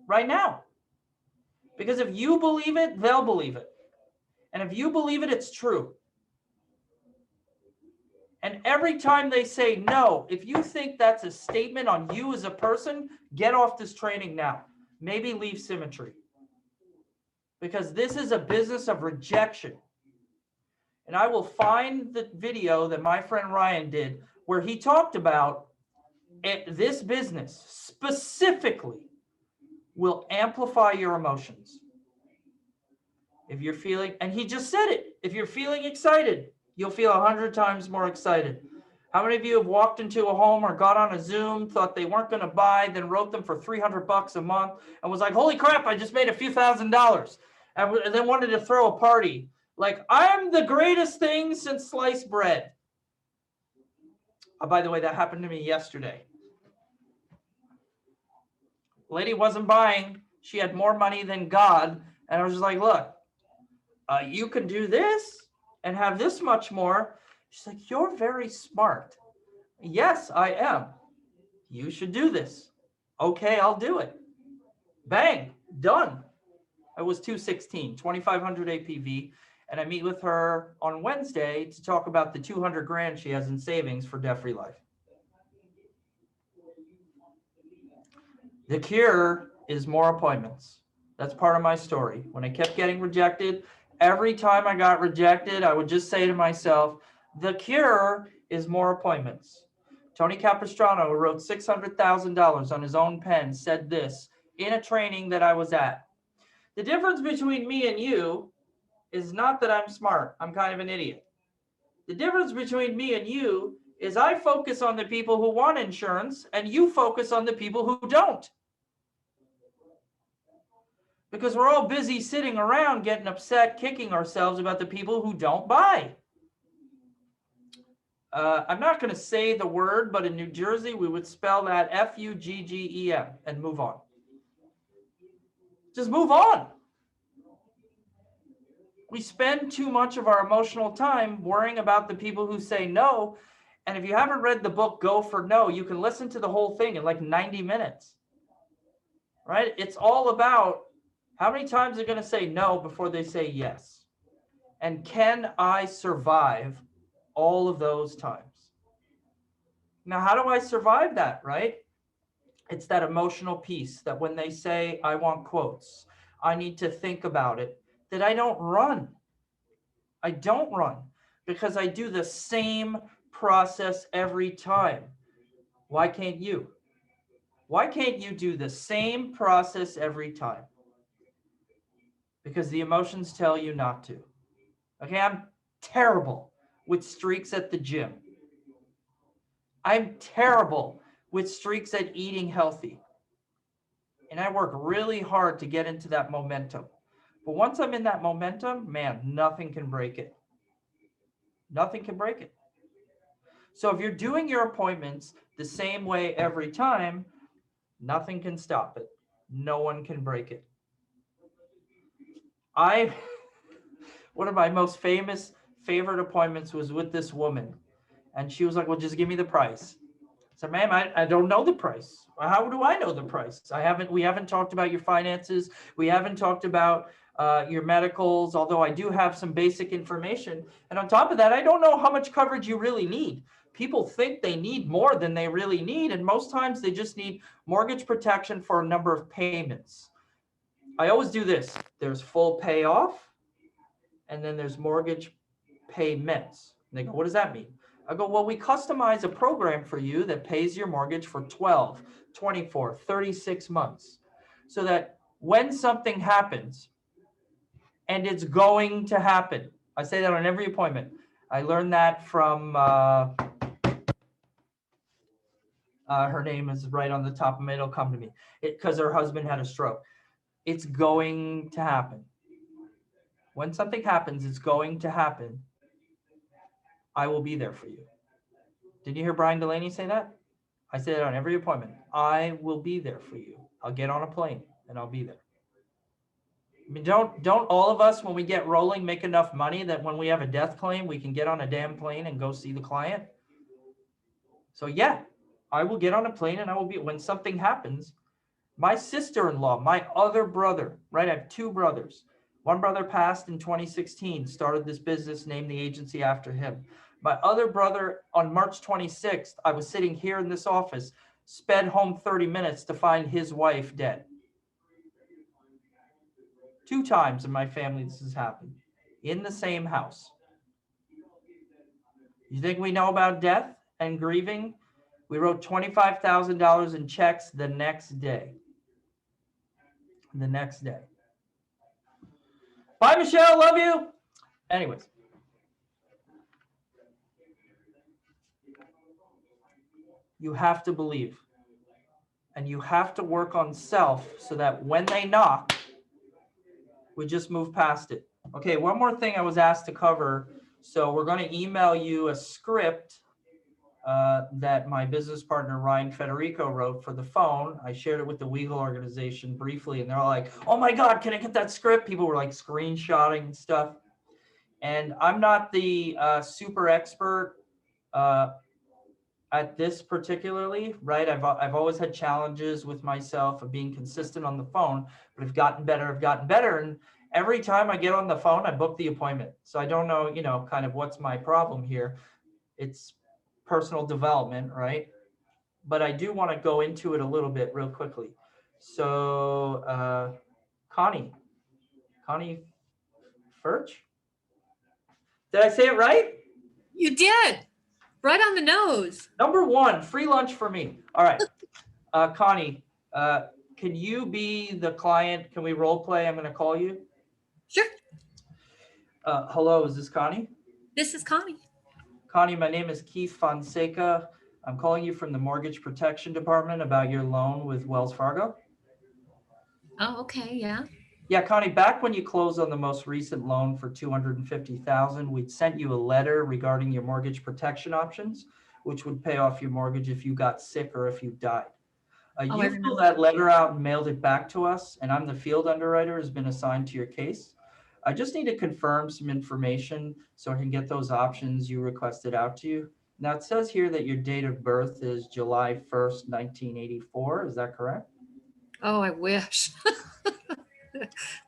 Speaker 2: Right now. Because if you believe it, they'll believe it. And if you believe it, it's true. And every time they say no, if you think that's a statement on you as a person, get off this training now. Maybe leave Symmetry. Because this is a business of rejection. And I will find the video that my friend Ryan did where he talked about this business specifically will amplify your emotions. If you're feeling, and he just said it, if you're feeling excited, you'll feel 100 times more excited. How many of you have walked into a home or got on a Zoom, thought they weren't going to buy, then wrote them for $300 a month and was like, holy crap, I just made a few $1,000s, and then wanted to throw a party. Like, I'm the greatest thing since sliced bread. Oh, by the way, that happened to me yesterday. Lady wasn't buying. She had more money than God. And I was just like, look, you can do this and have this much more. She's like, you're very smart. Yes, I am. You should do this. Okay, I'll do it. Bang, done. It was 216, 2,500 APV. And I meet with her on Wednesday to talk about the 200 grand she has in savings for debt-free life. The cure is more appointments. That's part of my story. When I kept getting rejected, every time I got rejected, I would just say to myself, the cure is more appointments. Tony Capistrano, who wrote $600,000 on his own pen, said this in a training that I was at. The difference between me and you is not that I'm smart. I'm kind of an idiot. The difference between me and you is I focus on the people who want insurance and you focus on the people who don't. Because we're all busy sitting around getting upset, kicking ourselves about the people who don't buy. I'm not going to say the word, but in New Jersey, we would spell that F-U-G-G-E-M and move on. Just move on. We spend too much of our emotional time worrying about the people who say no. And if you haven't read the book, Go for No, you can listen to the whole thing in like 90 minutes, right? It's all about how many times they're going to say no before they say yes. And can I survive all of those times? Now, how do I survive that, right? It's that emotional piece that when they say, I want quotes, I need to think about it, that I don't run. I don't run because I do the same process every time. Why can't you? Why can't you do the same process every time? Because the emotions tell you not to. Okay, I'm terrible with streaks at the gym. I'm terrible with streaks at eating healthy. And I work really hard to get into that momentum. But once I'm in that momentum, man, nothing can break it. Nothing can break it. So if you're doing your appointments the same way every time, nothing can stop it. No one can break it. One of my most favorite appointments was with this woman. And she was like, well, just give me the price. I said, ma'am, I don't know the price. How do I know the price? We haven't talked about your finances. We haven't talked about your medicals, although I do have some basic information. And on top of that, I don't know how much coverage you really need. People think they need more than they really need. And most times they just need mortgage protection for a number of payments. I always do this. There's full payoff, and then there's mortgage payments. And they go, what does that mean? I go, well, we customize a program for you that pays your mortgage for 12, 24, 36 months. So that when something happens, and it's going to happen, I say that on every appointment. I learned that from, her name is right on the top of me, it'll come to me, because her husband had a stroke. It's going to happen. When something happens, it's going to happen. I will be there for you. Did you hear Brian Delaney say that? I say that on every appointment. I will be there for you. I'll get on a plane and I'll be there. I mean, don't all of us, when we get rolling, make enough money that when we have a death claim, we can get on a damn plane and go see the client? So yeah, I will get on a plane and I will be, when something happens. My sister-in-law, my other brother, right? I have two brothers. One brother passed in 2016, started this business, named the agency after him. My other brother, on March 26th, I was sitting here in this office, sped home 30 minutes to find his wife dead. 2 times in my family this has happened, in the same house. You think we know about death and grieving? We wrote $25,000 in checks the next day. The next day. Bye, Michelle. Love you. Anyways. You have to believe. And you have to work on self so that when they knock, we just move past it. Okay, one more thing I was asked to cover. So we're going to email you a script that my business partner, Ryan Federico, wrote for the phone. I shared it with the Wiegel organization briefly, and they're all like, oh my God, can I get that script? People were like screenshotting and stuff. And I'm not the super expert at this particularly, right? I've always had challenges with myself of being consistent on the phone, but I've gotten better. And every time I get on the phone, I book the appointment. So I don't know, kind of what's my problem here. It's personal development, right? But I do want to go into it a little bit real quickly. So Connie Furch? Did I say it right?
Speaker 10: You did. Right on the nose.
Speaker 2: Number 1, free lunch for me. All right. Connie, can you be the client? Can we role play? I'm going to call you.
Speaker 10: Sure.
Speaker 2: Hello, is this Connie?
Speaker 10: This is Connie.
Speaker 2: Connie, my name is Keith Fonseca. I'm calling you from the Mortgage Protection Department about your loan with Wells Fargo.
Speaker 10: Oh, okay, yeah.
Speaker 2: Yeah, Connie, back when you closed on the most recent loan for $250,000, we'd sent you a letter regarding your mortgage protection options, which would pay off your mortgage if you got sick or if you died.
Speaker 10: I
Speaker 2: You
Speaker 10: remember.
Speaker 2: filled that letter out and mailed it back to us, and I'm the field underwriter who's been assigned to your case. I just need to confirm some information so I can get those options you requested out to you. Now, it says here that your date of birth is July 1st, 1984. Is that correct?
Speaker 10: Oh, I wish.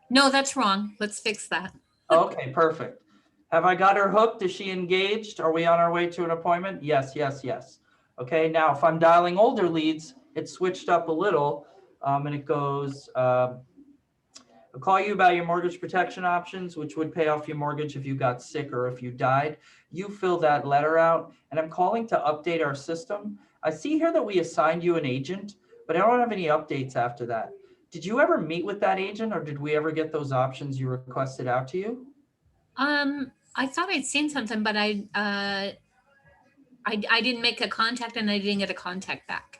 Speaker 10: No, that's wrong. Let's fix that.
Speaker 2: Okay, perfect. Have I got her hooked? Is she engaged? Are we on our way to an appointment? Yes, yes, yes. Okay, now if I'm dialing older leads, it's switched up a little, and it goes, I'll call you about your mortgage protection options, which would pay off your mortgage if you got sick or if you died. You fill that letter out, and I'm calling to update our system. I see here that we assigned you an agent, but I don't have any updates after that. Did you ever meet with that agent, or did we ever get those options you requested out to you?
Speaker 10: I thought I'd seen something, but I didn't make a contact and I didn't get a contact back.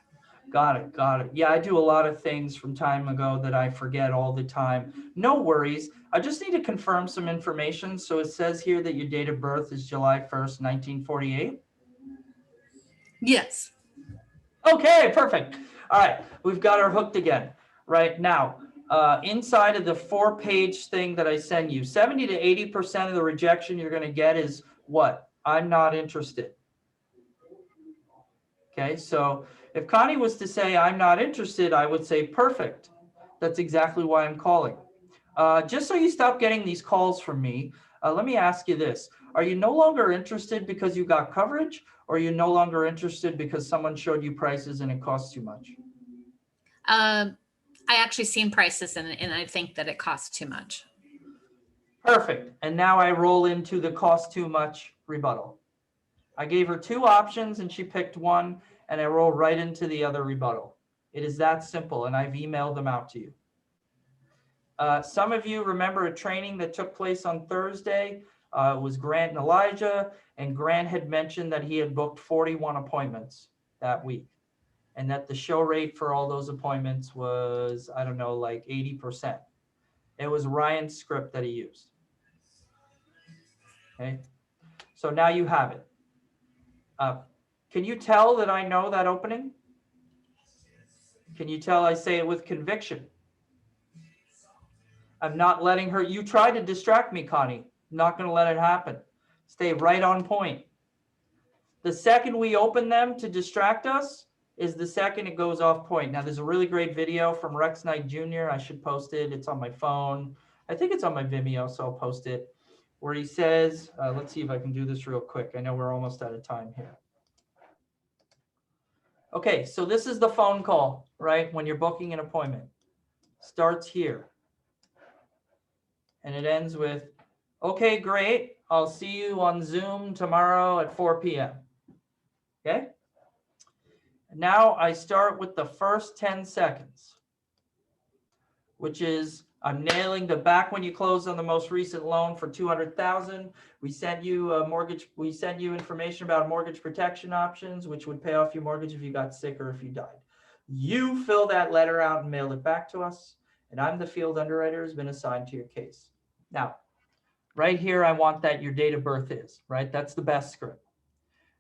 Speaker 2: Got it. Got it. Yeah, I do a lot of things from time ago that I forget all the time. No worries. I just need to confirm some information. So it says here that your date of birth is July 1st, 1948.
Speaker 10: Yes.
Speaker 2: Okay, perfect. All right, we've got her hooked again. Right now, inside of the 4-page thing that I send you, 70 to 80% of the rejection you're going to get is what? I'm not interested. Okay, so if Connie was to say, I'm not interested, I would say, perfect. That's exactly why I'm calling. Just so you stop getting these calls from me, let me ask you this. Are you no longer interested because you got coverage, or are you no longer interested because someone showed you prices and it costs too much?
Speaker 10: I actually seen prices and I think that it costs too much.
Speaker 2: Perfect. And now I roll into the cost too much rebuttal. I gave her 2 options and she picked one, and I roll right into the other rebuttal. It is that simple, and I've emailed them out to you. Some of you remember a training that took place on Thursday. It was Grant and Elijah, and Grant had mentioned that he had booked 41 appointments that week, and that the show rate for all those appointments was, I don't know, like 80%. It was Ryan's script that he used. Okay, so now you have it. Can you tell that I know that opening? Can you tell I say it with conviction? I'm not letting her, you tried to distract me, Connie. I'm not going to let it happen. Stay right on point. The second we open them to distract us is the second it goes off point. Now, there's a really great video from Rex Knight Jr. I should post it. It's on my phone. I think it's on my Vimeo, so I'll post it, where he says, let's see if I can do this real quick. I know we're almost out of time here. Okay, so this is the phone call, right? When you're booking an appointment. Starts here. And it ends with, okay, great. I'll see you on Zoom tomorrow at 4 p.m. Okay? Now I start with the first 10 seconds, which is I'm nailing the back when you closed on the most recent loan for $200,000. We sent you a mortgage. We sent you information about mortgage protection options, which would pay off your mortgage if you got sick or if you died. You fill that letter out and mail it back to us, and I'm the field underwriter who's been assigned to your case. Now, right here, I want that your date of birth is, right? That's the best script.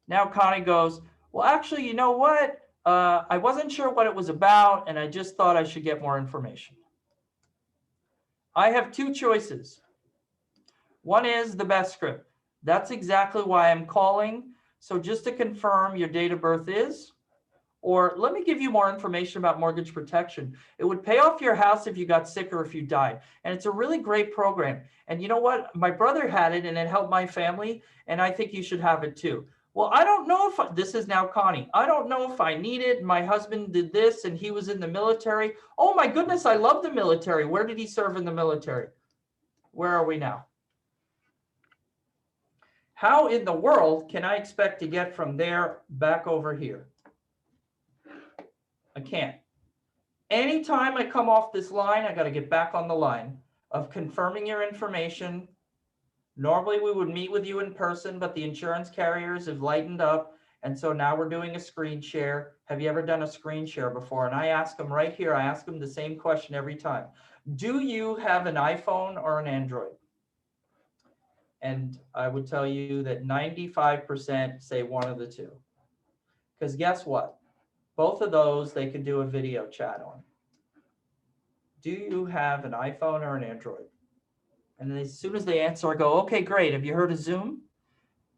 Speaker 2: Now Connie goes, well, actually, you know what? I wasn't sure what it was about, and I just thought I should get more information. I have 2 choices. One is the best script. That's exactly why I'm calling. So just to confirm your date of birth is, or let me give you more information about mortgage protection. It would pay off your house if you got sick or if you died. And it's a really great program. And you know what? My brother had it and it helped my family. And I think you should have it too. Well, I don't know if this is now Connie. I don't know if I need it. My husband did this and he was in the military. Oh my goodness, I love the military. Where did he serve in the military? Where are we now? How in the world can I expect to get from there back over here? I can't. Anytime I come off this line, I got to get back on the line of confirming your information Normally we would meet with you in person, but the insurance carriers have lightened up. And so now we're doing a screen share. Have you ever done a screen share before? And I ask them right here, I ask them the same question every time. Do you have an iPhone or an Android? And I would tell you that 95% say one of the two. Because guess what? Both of those, they could do a video chat on. Do you have an iPhone or an Android? And as soon as they answer, I go, okay, great. Have you heard of Zoom?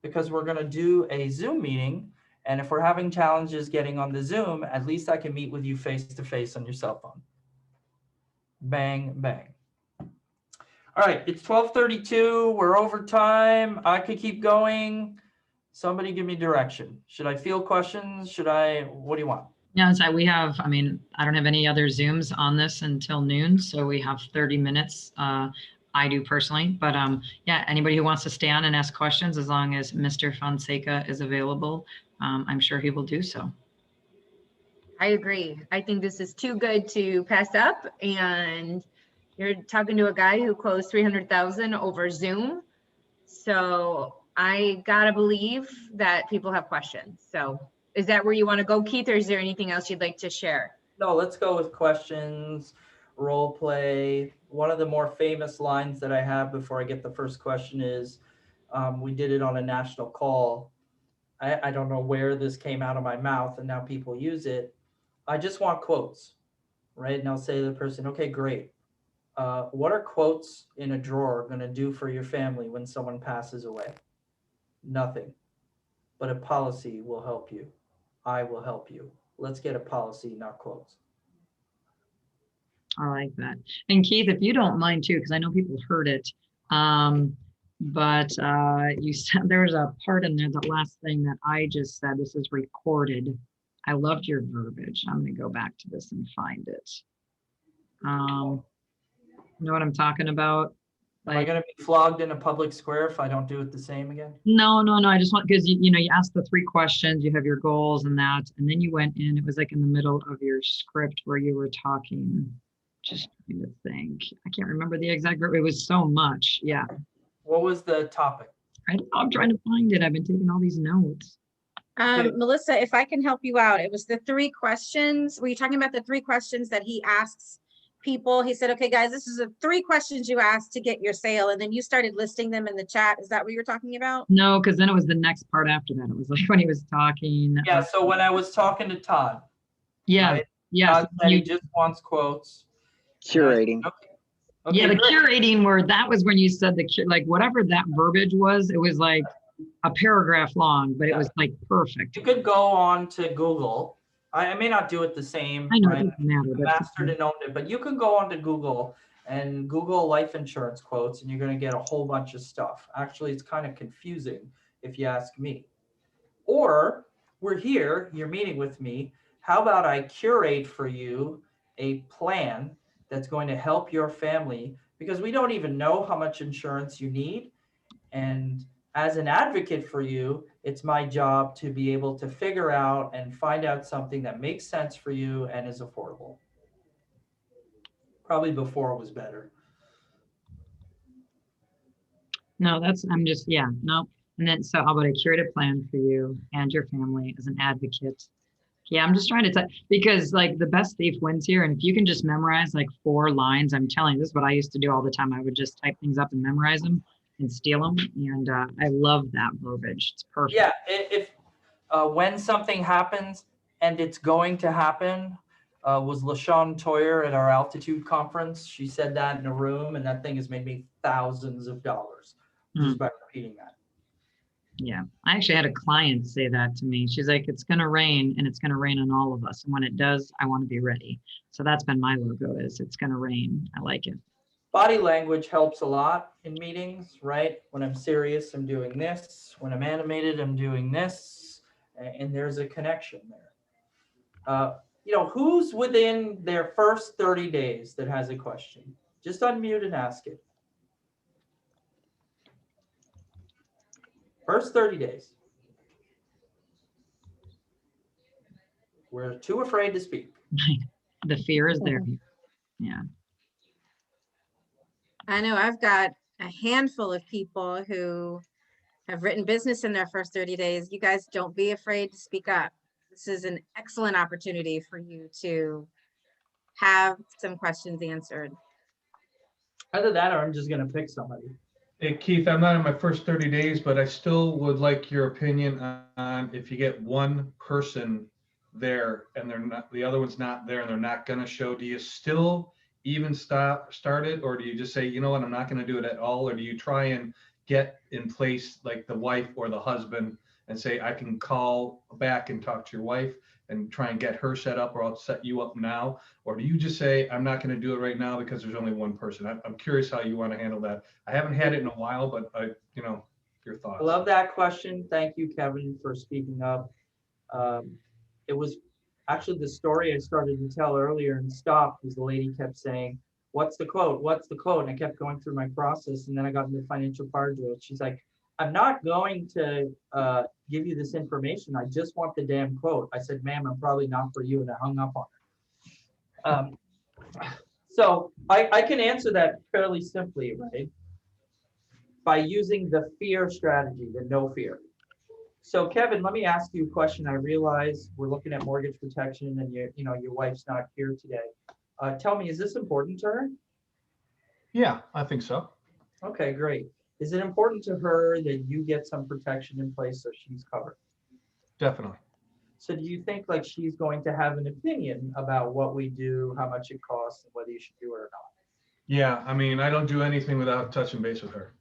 Speaker 2: Because we're going to do a Zoom meeting. And if we're having challenges getting on the Zoom, at least I can meet with you face to face on your cell phone. Bang, bang. All right, it's 12:32. We're over time. I could keep going. Somebody give me direction. Should I field questions? What do you want?
Speaker 1: Yeah, so we have, I mean, I don't have any other Zooms on this until noon, so we have 30 minutes. I do personally, but yeah, anybody who wants to stay on and ask questions, as long as Mr. Fonseca is available, I'm sure he will do so.
Speaker 11: I agree. I think this is too good to pass up, and you're talking to a guy who closed 300,000 over Zoom. So I gotta believe that people have questions. So is that where you want to go, Keith, or is there anything else you'd like to share?
Speaker 2: No, let's go with questions, role play. One of the more famous lines that I have before I get the first question is, we did it on a national call. I don't know where this came out of my mouth and now people use it. I just want quotes, right? And I'll say to the person, okay, great. What are quotes in a drawer going to do for your family when someone passes away? Nothing, but a policy will help you. I will help you. Let's get a policy, not quotes.
Speaker 1: I like that. And Keith, if you don't mind too, because I know people heard it, but you said there's a part in there, the last thing that I just said, this is recorded. I loved your verbiage. I'm going to go back to this and find it. You know what I'm talking about?
Speaker 2: Am I going to be flogged in a public square if I don't do it the same again?
Speaker 1: No. I just want, because you know, you asked the 3 questions, you have your goals and that, and then you went in, it was like in the middle of your script where you were talking, just trying to think. I can't remember the exact verb. It was so much. Yeah.
Speaker 2: What was the topic?
Speaker 1: I don't know. I'm trying to find it. I've been taking all these notes.
Speaker 11: Melissa, if I can help you out, it was the 3 questions. Were you talking about the 3 questions that he asks people? He said, okay, guys, this is the 3 questions you asked to get your sale. And then you started listing them in the chat. Is that what you're talking about?
Speaker 1: No, because then it was the next part after that. It was like when he was talking.
Speaker 2: Yeah. So when I was talking to Todd.
Speaker 1: Yeah.
Speaker 2: Right?
Speaker 1: Yeah.
Speaker 2: Todd said he just wants quotes.
Speaker 12: Curating.
Speaker 2: Okay,
Speaker 1: yeah, the
Speaker 2: great.
Speaker 1: curating word, that was when you said like whatever that verbiage was, it was like a paragraph long, but it was like perfect.
Speaker 2: You could go on to Google. I may not do it the same.
Speaker 1: I know,
Speaker 2: right?
Speaker 1: it doesn't matter. But
Speaker 2: Mastered and owned it, but you can go on to Google and Google life insurance quotes, and you're going to get a whole bunch of stuff. Actually, it's kind of confusing if you ask me. Or we're here, you're meeting with me. How about I curate for you a plan that's going to help your family, because we don't even know how much insurance you need. And as an advocate for you, it's my job to be able to figure out and find out something that makes sense for you and is affordable. Probably before it was better.
Speaker 1: No, I'm just, yeah, no. And then, so how about I curate a plan for you and your family as an advocate? Yeah, I'm just trying to because like the best thief wins here. And if you can just memorize like 4 lines, I'm telling you, this is what I used to do all the time. I would just type things up and memorize them and steal them. And I love that verbiage. It's perfect.
Speaker 2: Yeah, if when something happens and it's going to happen, was LaShawn Toyer at our altitude conference. She said that in a room, and that thing has made me thousands of dollars just by repeating that.
Speaker 1: Yeah, I actually had a client say that to me. She's like, it's going to rain, and it's going to rain on all of us. And when it does, I want to be ready. So that's been my logo, is it's going to rain. I like it.
Speaker 2: Body language helps a lot in meetings, right? When I'm serious, I'm doing this. When I'm animated, I'm doing this. And there's a connection there. You know, who's within their first 30 days that has a question? Just unmute and ask it. First 30 days. We're too afraid to speak.
Speaker 1: The fear is there. Yeah.
Speaker 11: I know I've got
Speaker 12: a handful of people who have written business in their first 30 days. You guys don't be afraid to speak up. This is an excellent opportunity for you to have some questions answered.
Speaker 2: Either that or I'm just going to pick somebody.
Speaker 13: Hey, Keith, I'm not in my first 30 days, but I still would like your opinion on if you get one person there and they're not, the other one's not there and they're not going to show, do you still even start it? Or do you just say, you know what, I'm not going to do it at all? Or do you try and get in place like the wife or the husband and say, I can call back and talk to your wife and try and get her set up, or I'll set you up now? Or do you just say, I'm not going to do it right now because there's only one person? I'm curious how you want to handle that. I haven't had it in a while, but your thoughts.
Speaker 2: I love that question. Thank you, Kevin, for speaking up. It was actually the story I started to tell earlier and stopped was the lady kept saying, what's the quote? What's the quote? And I kept going through my process, and then I got into financial fire drill. She's like, I'm not going to give you this information. I just want the damn quote. I said, ma'am, I'm probably not for you. And I hung up on her. So I can answer that fairly simply, right? By using the fear strategy, the no fear. So Kevin, let me ask you a question. I realize we're looking at mortgage protection and your wife's not here today. Tell me, is this important to her?
Speaker 13: Yeah, I think so.
Speaker 2: Okay, great. Is it important to her that you get some protection in place so she's covered?
Speaker 13: Definitely.
Speaker 2: So do you think like she's going to have an opinion about what we do, how much it costs, and whether you should do it or not?
Speaker 13: Yeah, I mean, I don't do anything without touching base with her.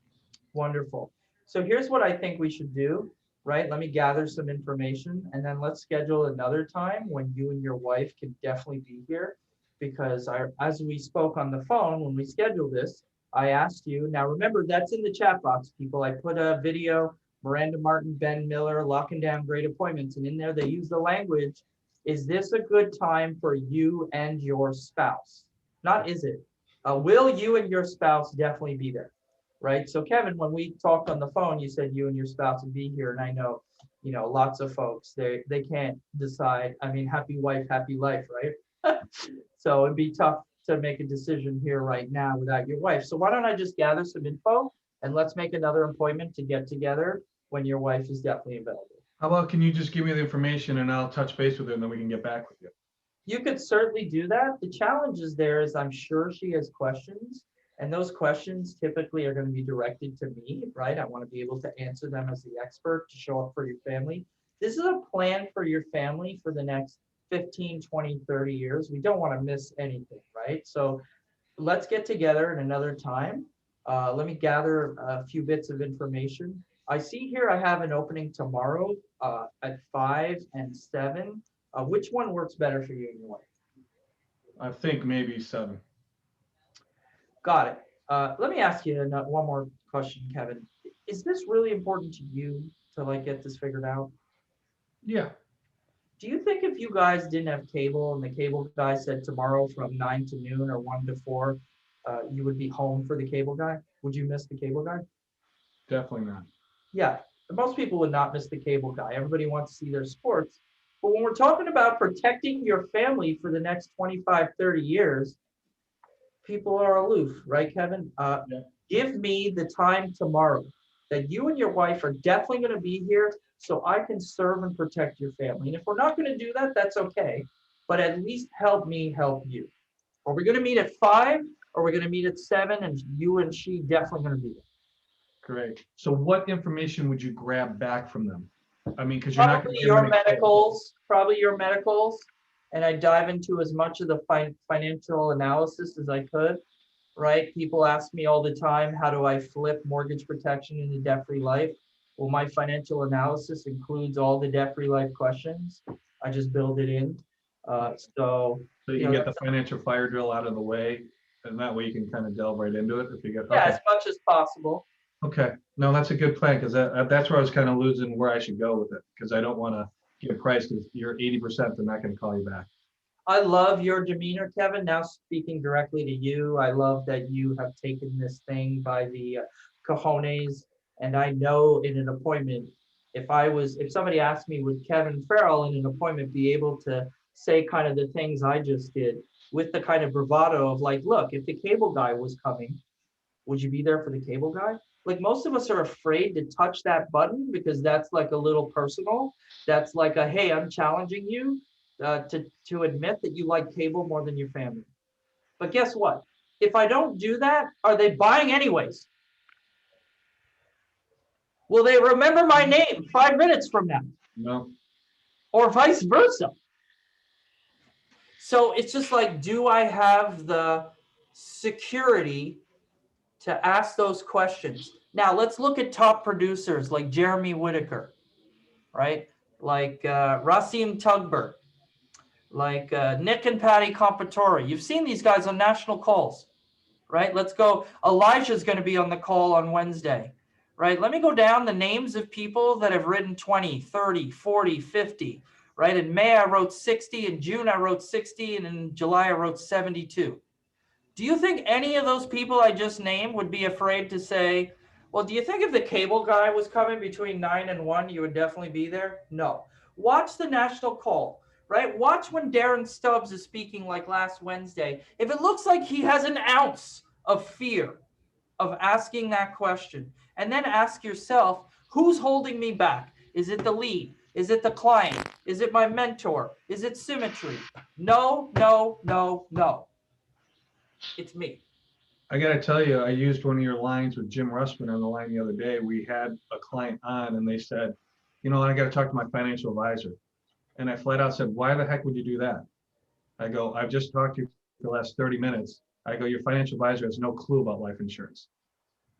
Speaker 2: Wonderful. So here's what I think we should do, right? Let me gather some information, and then let's schedule another time when you and your wife can definitely be here, because as we spoke on the phone, when we scheduled this, I asked you, now remember, that's in the chat box, people. I put a video, Miranda Martin, Ben Miller, locking down great appointments. And in there, they use the language, is this a good time for you and your spouse? Not is it. Will you and your spouse definitely be there? Right? So Kevin, when we talked on the phone, you said you and your spouse would be here. And I know, lots of folks, they can't decide. I mean, happy wife, happy life, right? So it'd be tough to make a decision here right now without your wife. So why don't I just gather some info and let's make another appointment to get together when your wife is definitely available.
Speaker 13: How about, can you just give me the information and I'll touch base with her and then we can get back with you?
Speaker 2: You could certainly do that. The challenge is I'm sure she has questions, and those questions typically are going to be directed to me, right? I want to be able to answer them as the expert to show up for your family. This is a plan for your family for the next 15, 20, 30 years. We don't want to miss anything, right? So let's get together in another time. Let me gather a few bits of information. I see here I have an opening tomorrow at 5 and 7. Which one works better for you and your wife?
Speaker 13: I think maybe 7.
Speaker 2: Got it. Let me ask you one more question, Kevin. Is this really important to you to get this figured out?
Speaker 13: Yeah.
Speaker 2: Do you think if you guys didn't have cable and the cable guy said tomorrow from 9 to noon or 1 to 4, you would be home for the cable guy? Would you miss the cable guy?
Speaker 13: Definitely not.
Speaker 2: Yeah, most people would not miss the cable guy. Everybody wants to see their sports. But when we're talking about protecting your family for the next 25, 30 years, people are aloof, right, Kevin? Yeah. Give me the time tomorrow that you and your wife are definitely going to be here so I can serve and protect your family. And if we're not going to do that, that's okay. But at least help me help you. Are we going to meet at 5 or are we going to meet at 7 and you and she definitely going to be there?
Speaker 13: Great. So what information would you grab back from them? I mean, because you're not going to
Speaker 2: probably your medicals. And I dive into as much of the financial analysis as I could, right? People ask me all the time, how do I flip mortgage protection into debt-free life? Well, my financial analysis includes all the debt-free life questions. I just build it in. So
Speaker 13: you can get the financial fire drill out of the way, and that way you can kind of delve right into it if you get.
Speaker 2: Yeah, as much as possible.
Speaker 13: Okay, no, that's a good plan, because that's where I was kind of losing where I should go with it, because I don't want to get a price because you're 80%, they're not going to call you back.
Speaker 2: I love your demeanor, Kevin. Now speaking directly to you, I love that you have taken this thing by the cojones. And I know in an appointment, if somebody asked me, would Kevin Farrell in an appointment be able to say kind of the things I just did with the kind of bravado of look, if the cable guy was coming, would you be there for the cable guy? Like most of us are afraid to touch that button because that's like a little personal. That's like a, hey, I'm challenging you to admit that you like cable more than your family. But guess what? If I don't do that, are they buying anyways? Will they remember my name 5 minutes from now?
Speaker 13: No.
Speaker 2: Or vice versa? So it's just like, do I have the security to ask those questions? Now let's look at top producers like Jeremy Whitaker, right? Like Rasim Tugber, like Nick and Patty Compatore. You've seen these guys on national calls, right? Let's go. Elijah's going to be on the call on Wednesday, right? Let me go down the names of people that have written 20, 30, 40, 50, right? In May, I wrote 60. In June, I wrote 60. And in July, I wrote 72. Do you think any of those people I just named would be afraid to say, well, do you think if the cable guy was coming between 9 and 1, you would definitely be there? No. Watch the national call, right? Watch when Darren Stubbs is speaking like last Wednesday. If it looks like he has an ounce of fear of asking that question, and then ask yourself, who's holding me back? Is it the lead? Is it the client? Is it my mentor? Is it Symmetry? No, no, no, no. It's me.
Speaker 13: I got to tell you, I used one of your lines with Jim Russman on the line the other day. We had a client on and they said, you know, I got to talk to my financial advisor. And I flat out said, why the heck would you do that? I go, I've just talked to you for the last 30 minutes. I go, your financial advisor has no clue about life insurance.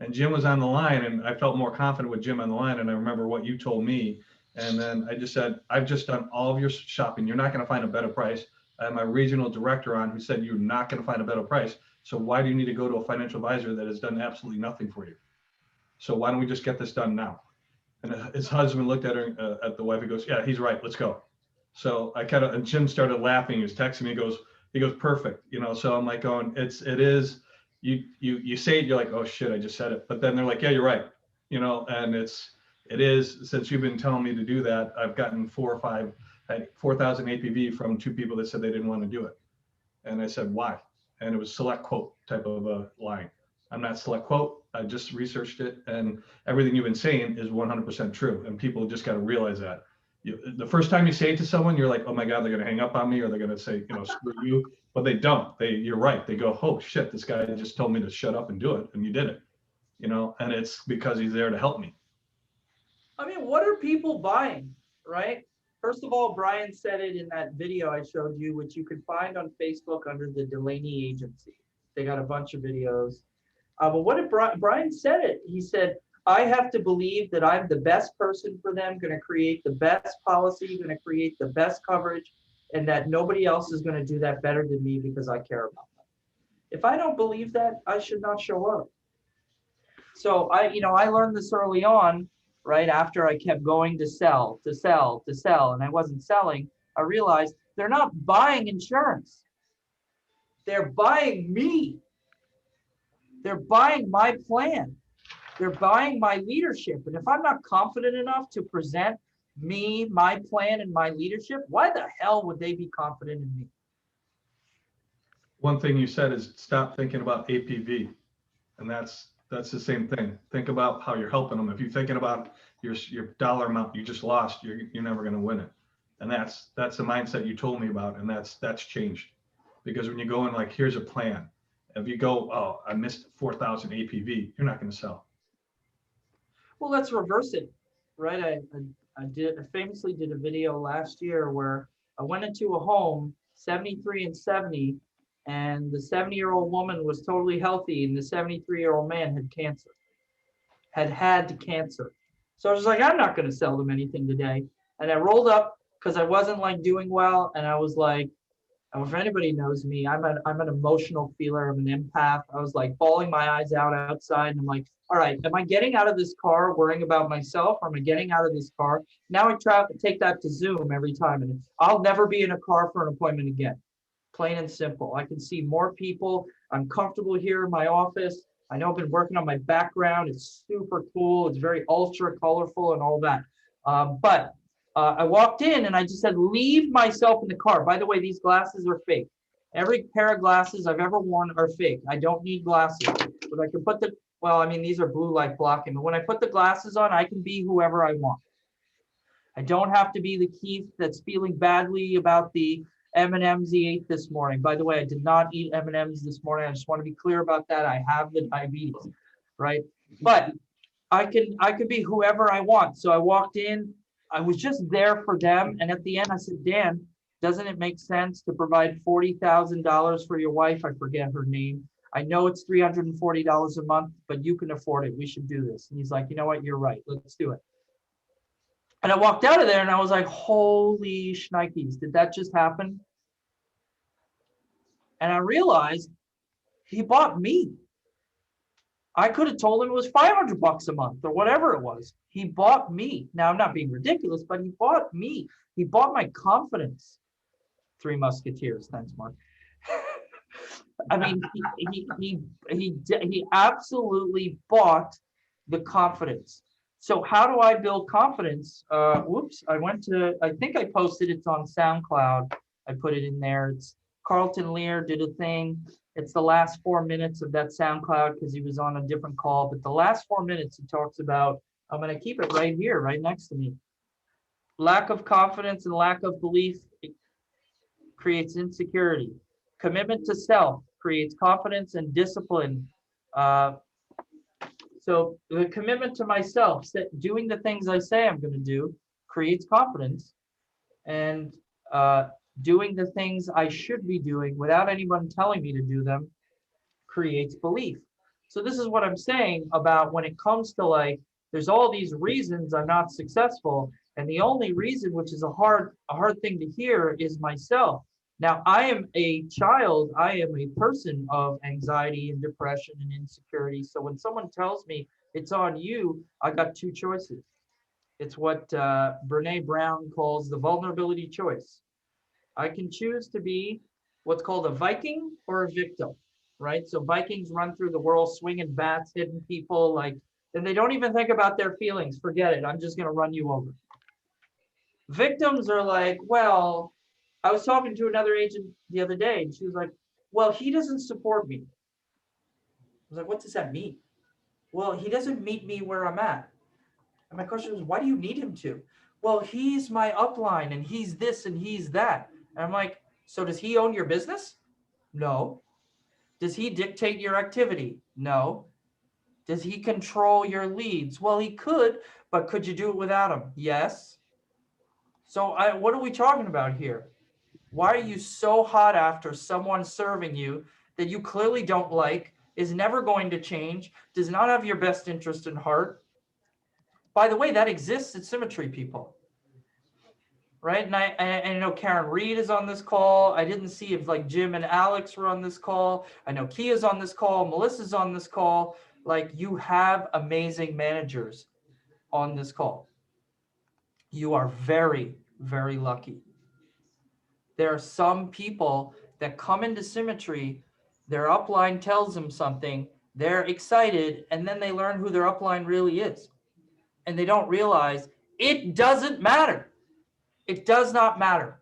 Speaker 13: And Jim was on the line and I felt more confident with Jim on the line. And I remember what you told me. And then I just said, I've just done all of your shopping. You're not going to find a better price. I had my regional director on who said, you're not going to find a better price. So why do you need to go to a financial advisor that has done absolutely nothing for you? So why don't we just get this done now? And his husband looked at her, at the wife, and goes, yeah, he's right. Let's go. So I kind of, and Jim started laughing. He was texting me, he goes, perfect. You know, so I'm like going, it is, you say it, you're like, oh shit, I just said it. But then they're like, yeah, you're right. You know, and it is, since you've been telling me to do that, I've gotten 4,000 APV from 2 people that said they didn't want to do it. And I said, why? And it was select quote type of a line. I'm not select quote. I just researched it, and everything you've been saying is 100% true. And people just got to realize that. The first time you say it to someone, you're like, oh my God, they're going to hang up on me, or they're going to say, you know, screw you. But they don't. You're right. They go, oh shit, this guy just told me to shut up and do it, and you did it. You know, and it's because he's there to help me.
Speaker 2: I mean, what are people buying, right? First of all, Brian said it in that video I showed you, which you can find on Facebook under the Delaney Agency. They got a bunch of videos. But what did Brian said it? He said, I have to believe that I'm the best person for them, going to create the best policy, going to create the best coverage, and that nobody else is going to do that better than me because I care about them. If I don't believe that, I should not show up. So I learned this early on. Right after I kept going to sell, and I wasn't selling, I realized they're not buying insurance. They're buying me. They're buying my plan. They're buying my leadership. And if I'm not confident enough to present me, my plan, and my leadership, why the hell would they be confident in me?
Speaker 13: One thing you said is stop thinking about APV. And that's the same thing. Think about how you're helping them. If you're thinking about your dollar amount you just lost, you're never going to win it. And that's the mindset you told me about, and that's changed. Because when you go in like, here's a plan. If you go, oh, I missed 4,000 APV, you're not going to sell.
Speaker 2: Well, let's reverse it, right? I famously did a video last year where I went into a home, 73 and 70, and the 70-year-old woman was totally healthy, and the 73-year-old man had cancer, had cancer. So I was like, I'm not going to sell them anything today. And I rolled up because I wasn't like doing well, and I was like, if anybody knows me, I'm an emotional feeler. I'm an empath. I was like bawling my eyes out outside, and I'm like, all right, am I getting out of this car worrying about myself, or am I getting out of this car? Now I try to take that to Zoom every time, and I'll never be in a car for an appointment again. Plain and simple. I can see more people. I'm comfortable here in my office. I know I've been working on my background. It's super cool. It's very ultra colorful and all that. I walked in and I just said, leave myself in the car. By the way, these glasses are fake. Every pair of glasses I've ever worn are fake. I don't need glasses. But I can put the, well, I mean, these are blue light blocking, but when I put the glasses on, I can be whoever I want. I don't have to be the Keith that's feeling badly about the M&Ms he ate this morning. By the way, I did not eat M&Ms this morning. I just want to be clear about that. I have the diabetes, right? But I can be whoever I want. So I walked in, I was just there for them. And at the end I said, Dan, doesn't it make sense to provide $40,000 for your wife? I forget her name. I know it's $340 a month, but you can afford it. We should do this. And he's like, you know what? You're right. Let's do it. And I walked out of there and I was like, holy shnikes, did that just happen? And I realized he bought me. I could have told him it was $500 a month or whatever it was. He bought me. Now, I'm not being ridiculous, but he bought me. He bought my confidence. Three Musketeers. Thanks, Mark. I mean, he absolutely bought the confidence. So how do I build confidence? Whoops, I think I posted it's on SoundCloud. I put it in there. It's Carlton Lear did a thing. It's the last 4 minutes of that SoundCloud because he was on a different call. But the last 4 minutes he talks about, I'm going to keep it right here, right next to me. Lack of confidence and lack of belief creates insecurity. Commitment to self creates confidence and discipline. So the commitment to myself, doing the things I say I'm going to do, creates confidence. And doing the things I should be doing without anyone telling me to do them creates belief. So this is what I'm saying about when it comes to like, there's all these reasons I'm not successful. And the only reason, which is a hard thing to hear, is myself. Now, I am a child, I am a person of anxiety and depression and insecurity. So when someone tells me it's on you, I got two choices. It's what Brene Brown calls the vulnerability choice. I can choose to be what's called a Viking or a victim, right? So Vikings run through the world swinging bats, hitting people, like, and they don't even think about their feelings. Forget it. I'm just going to run you over. Victims are like, well, I was talking to another agent the other day, and she was like, well, he doesn't support me. I was like, what does that mean? Well, he doesn't meet me where I'm at. And my question was, why do you need him to? Well, he's my upline, and he's this, and he's that. And I'm like, so does he own your business? No. Does he dictate your activity? No. Does he control your leads? Well, he could, but could you do it without him? Yes. So what are we talking about here? Why are you so hot after someone serving you that you clearly don't like, is never going to change, does not have your best interest in heart? By the way, that exists at Symmetry, people. Right? And I know Karen Reed is on this call. I didn't see if like Jim and Alex were on this call. I know Kia's on this call. Melissa's on this call. Like, you have amazing managers on this call. You are very, very lucky. There are some people that come into Symmetry, their upline tells them something, they're excited, and then they learn who their upline really is. And they don't realize it doesn't matter. It does not matter.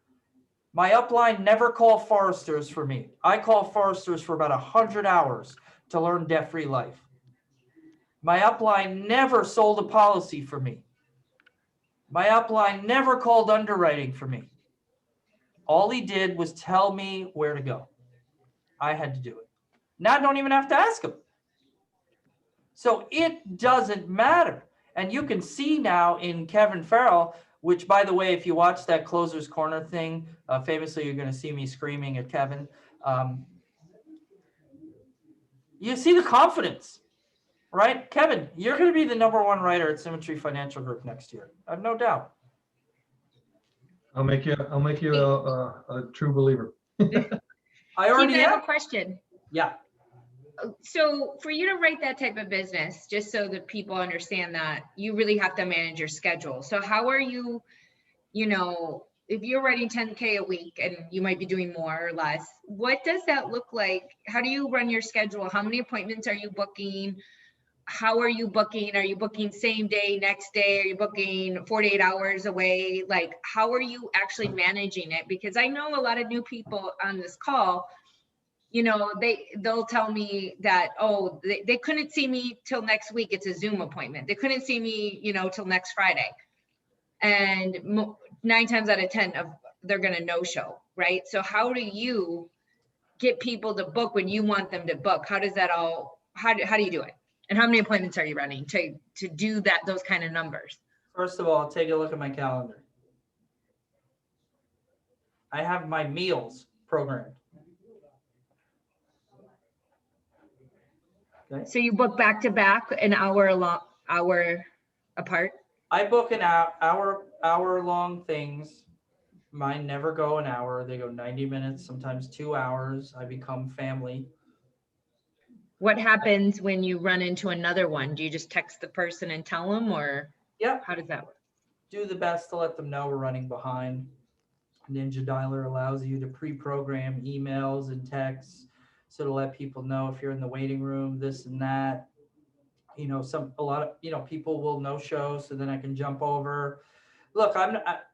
Speaker 2: My upline never called Foresters for me. I called Foresters for about 100 hours to learn debt-free life. My upline never sold a policy for me. My upline never called underwriting for me. All he did was tell me where to go. I had to do it. Now I don't even have to ask him. So it doesn't matter. And you can see now in Kevin Farrell, which, by the way, if you watch that Closer's Corner thing, famously, you're going to see me screaming at Kevin. You see the confidence, right? Kevin, you're going to be the #1 writer at Symmetry Financial Group next year. I have no doubt.
Speaker 13: I'll make you a true believer.
Speaker 11: I already have a question.
Speaker 2: Yeah.
Speaker 11: So for you to write that type of business, just so that people understand that, you really have to manage your schedule. So how are you, if you're writing 10K a week and you might be doing more or less, what does that look like? How do you run your schedule? How many appointments are you booking? How are you booking? Are you booking same day, next day? Are you booking 48 hours away? Like, how are you actually managing it? Because I know a lot of new people on this call you know, they'll tell me that, oh, they couldn't see me till next week. It's a Zoom appointment. They couldn't see me, you know, till next Friday. And 9 times out of 10 they're going to no show, right? So how do you get people to book when you want them to book? How does that all, how do you do it? And how many appointments are you running to do that, those kind of numbers?
Speaker 2: First of all, take a look at my calendar. I have my meals programmed. Okay.
Speaker 11: So you book back to back, an hour apart?
Speaker 2: I book an hour long things. Mine never go an hour. They go 90 minutes, sometimes 2 hours. I become family.
Speaker 11: What happens when you run into another one? Do you just text the person and tell them, or
Speaker 2: yep,
Speaker 11: how does that work?
Speaker 2: Do the best to let them know we're running behind. Ninja Dialer allows you to pre-program emails and texts, so to let people know if you're in the waiting room, this and that. You know, a lot of, you know, people will no show, so then I can jump over. Look,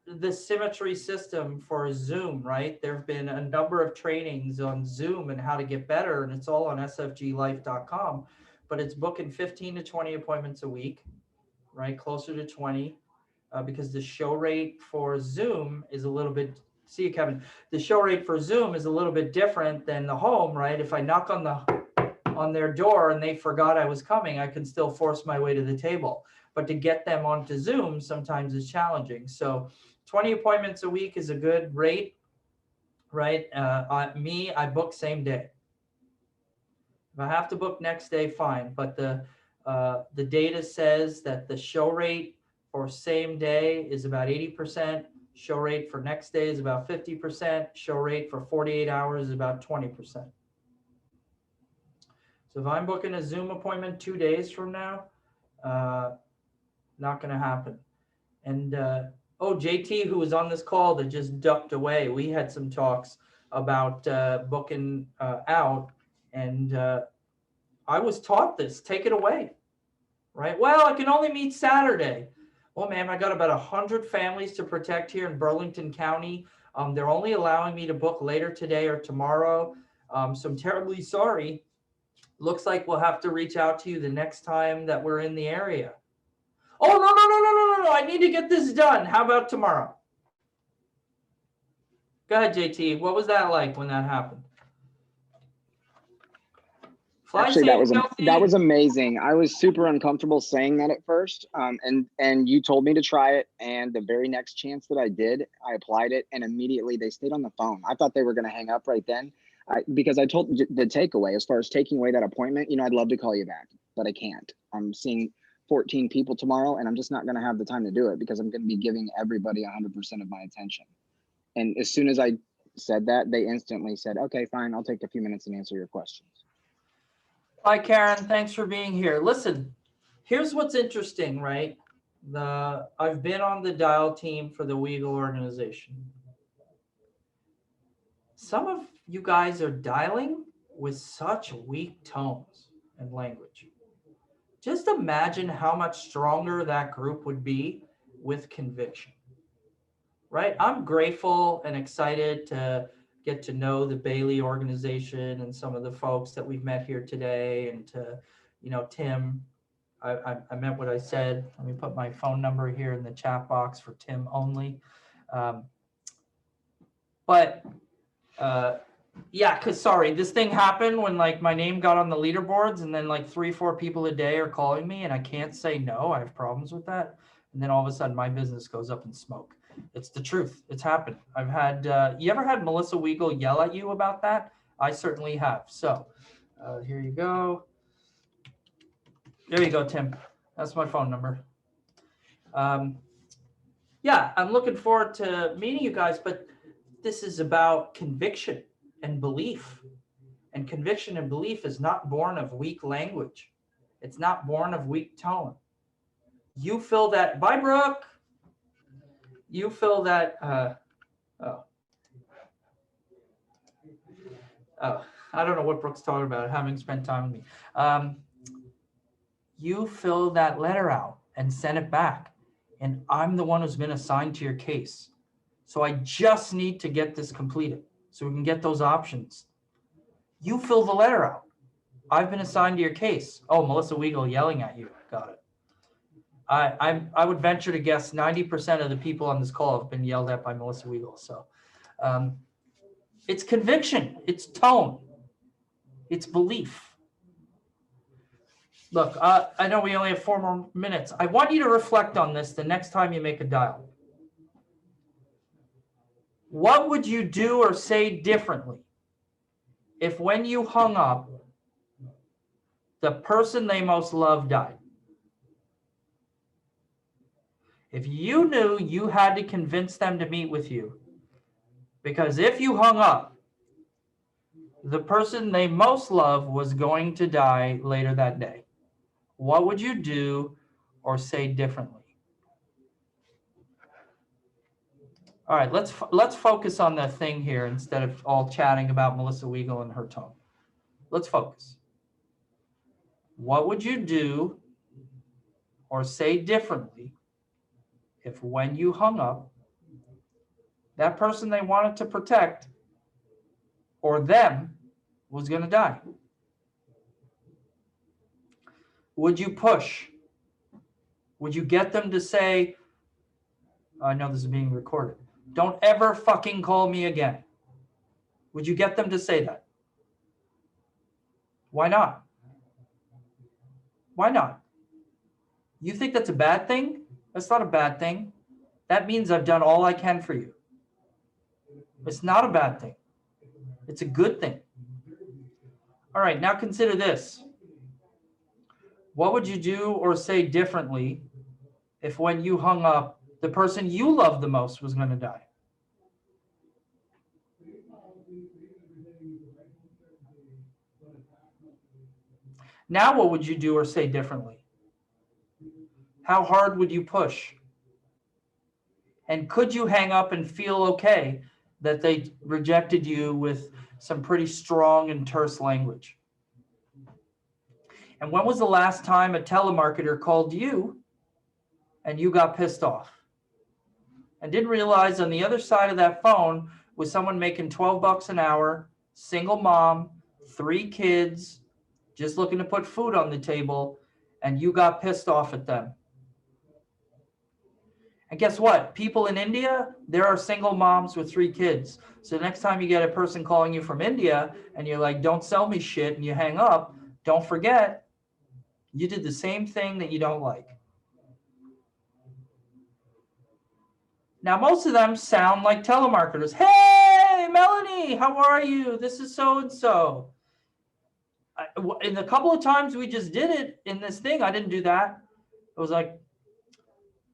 Speaker 2: the Symmetry system for Zoom, right? There have been a number of trainings on Zoom and how to get better, and it's all on sfglife.com, but it's booking 15 to 20 appointments a week, right? Closer to 20, because the show rate for Zoom is a little bit, see you, Kevin. The show rate for Zoom is a little bit different than the home, right? If I knock on their door and they forgot I was coming, I can still force my way to the table. But to get them onto Zoom sometimes is challenging. So 20 appointments a week is a good rate, right? I book same day. If I have to book next day, fine. But the data says that the show rate for same day is about 80%. Show rate for next day is about 50%. Show rate for 48 hours is about 20%. So if I'm booking a Zoom appointment 2 days from now, not going to happen. And JT, who was on this call that just ducked away, we had some talks about booking out, and I was taught this, take it away, right? Well, I can only meet Saturday. Well, ma'am, I got about 100 families to protect here in Burlington County. They're only allowing me to book later today or tomorrow. So I'm terribly sorry. Looks like we'll have to reach out to you the next time that we're in the area. Oh, no, I need to get this done. How about tomorrow? Go ahead, JT. What was that like when that happened?
Speaker 14: Actually, that was amazing. I was super uncomfortable saying that at first, and you told me to try it, and the very next chance that I did, I applied it, and immediately they stayed on the phone. I thought they were going to hang up right then, because I told the takeaway as far as taking away that appointment. You know, I'd love to call you back, but I can't. I'm seeing 14 people tomorrow, and I'm just not going to have the time to do it because I'm going to be giving everybody 100% of my attention. And as soon as I said that, they instantly said, okay, fine, I'll take a few minutes and answer your questions.
Speaker 2: Hi, Karen. Thanks for being here. Listen, here's what's interesting, right? I've been on the dial team for the Wiegel organization. Some of you guys are dialing with such weak tones and language. Just imagine how much stronger that group would be with conviction, right? I'm grateful and excited to get to know the Bailey organization and some of the folks that we've met here today, and to, you know, Tim, I meant what I said. Let me put my phone number here in the chat box for Tim only. Yeah, because sorry, this thing happened when like my name got on the leaderboards, and then like 3-4 people a day are calling me, and I can't say no. I have problems with that. And then all of a sudden my business goes up in smoke. It's the truth. It's happened. I've had, you ever had Melissa Wiegel yell at you about that? I certainly have. So here you go. There you go, Tim. That's my phone number. Yeah, I'm looking forward to meeting you guys, but this is about conviction and belief. And conviction and belief is not born of weak language. It's not born of weak tone. You feel that, bye, Brooke. You feel that, I don't know what Brooke's talking about, having spent time with me. You fill that letter out and send it back. And I'm the one who's been assigned to your case. So I just need to get this completed so we can get those options. You fill the letter out. I've been assigned to your case. Oh, Melissa Wiegel yelling at you. Got it. I would venture to guess 90% of the people on this call have been yelled at by Melissa Wiegel. So it's conviction, it's tone, it's belief. Look, I know we only have 4 more minutes. I want you to reflect on this the next time you make a dial. What would you do or say differently if when you hung up, the person they most loved died? If you knew you had to convince them to meet with you, because if you hung up, the person they most loved was going to die later that day, what would you do or say differently? All right, let's focus on the thing here instead of all chatting about Melissa Wiegel and her tone. Let's focus. What would you do or say differently if when you hung up, that person they wanted to protect or them was going to die? Would you push? Would you get them to say, I know this is being recorded, don't ever fucking call me again? Would you get them to say that? Why not? Why not? You think that's a bad thing? That's not a bad thing. That means I've done all I can for you. It's not a bad thing. It's a good thing. All right, now consider this. What would you do or say differently if when you hung up, the person you loved the most was going to die? Now what would you do or say differently? How hard would you push? And could you hang up and feel okay that they rejected you with some pretty strong and terse language? And when was the last time a telemarketer called you and you got pissed off and didn't realize on the other side of that phone was someone making 12 bucks an hour, single mom, 3 kids, just looking to put food on the table, and you got pissed off at them? And guess what? People in India, there are single moms with 3 kids. So next time you get a person calling you from India and you're like, don't sell me shit, and you hang up, don't forget, you did the same thing that you don't like. Now, most of them sound like telemarketers. Hey, Melanie, how are you? This is so-and-so. In the couple of times we just did it in this thing, I didn't do that. It was like,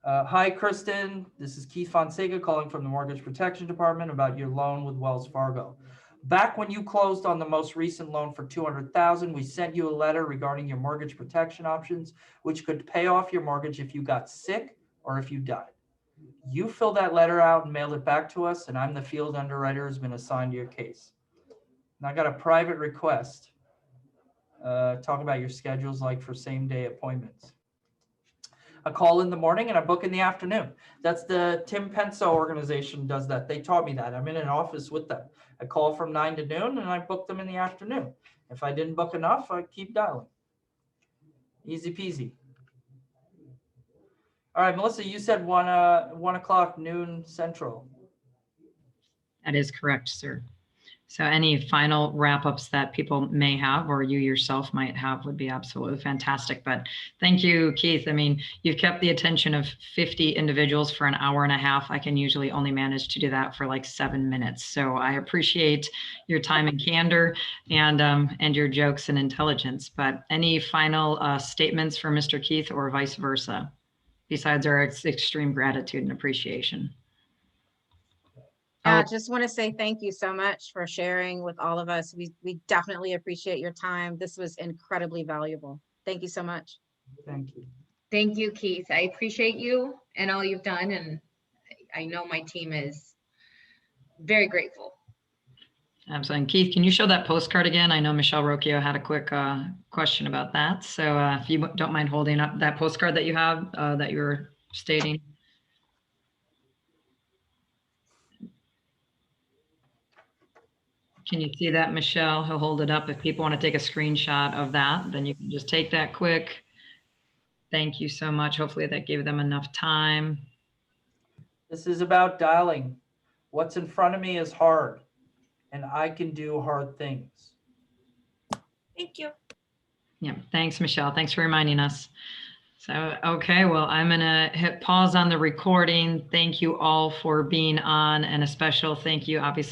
Speaker 2: hi, Kristen. This is Keith Fonseca calling from the Mortgage Protection Department about your loan with Wells Fargo. Back when you closed on the most recent loan for $200,000, we sent you a letter regarding your mortgage protection options, which could pay off your mortgage if you got sick or if you died. You filled that letter out and mailed it back to us, and I'm the field underwriter who's been assigned to your case. And I got a private request. Talk about your schedules like for same-day appointments. A call in the morning and a book in the afternoon. That's the Tim Penso organization does that. They taught me that. I'm in an office with them. I call from 9 to noon and I book them in the afternoon. If I didn't book enough, I keep dialing. Easy peasy. All right, Melissa, you said 1 o'clock noon Central.
Speaker 1: That is correct, sir. So any final wrap-ups that people may have or you yourself might have would be absolutely fantastic. But thank you, Keith. I mean, you've kept the attention of 50 individuals for an hour and a half. I can usually only manage to do that for like 7 minutes. So I appreciate your time and candor and your jokes and intelligence. But any final statements for Mr. Keith or vice versa, besides our extreme gratitude and appreciation?
Speaker 12: I just want to say thank you so much for sharing with all of us. We definitely appreciate your time. This was incredibly valuable. Thank you so much.
Speaker 2: Thank you.
Speaker 11: Thank you, Keith. I appreciate you and all you've done. And I know my team is very grateful.
Speaker 1: Absolutely. Keith, can you show that postcard again? I know Michelle Rocchio had a quick question about that. So if you don't mind holding up that postcard that you have that you were stating. Can you see that, Michelle? He'll hold it up. If people want to take a screenshot of that, then you can just take that quick. Thank you so much. Hopefully that gave them enough time.
Speaker 2: This is about dialing. What's in front of me is hard, and I can do hard things.
Speaker 10: Thank you.
Speaker 1: Yeah, thanks, Michelle. Thanks for reminding us. So, okay, well, I'm gonna hit pause on the recording. Thank you all for being on, and a special thank you, obviously,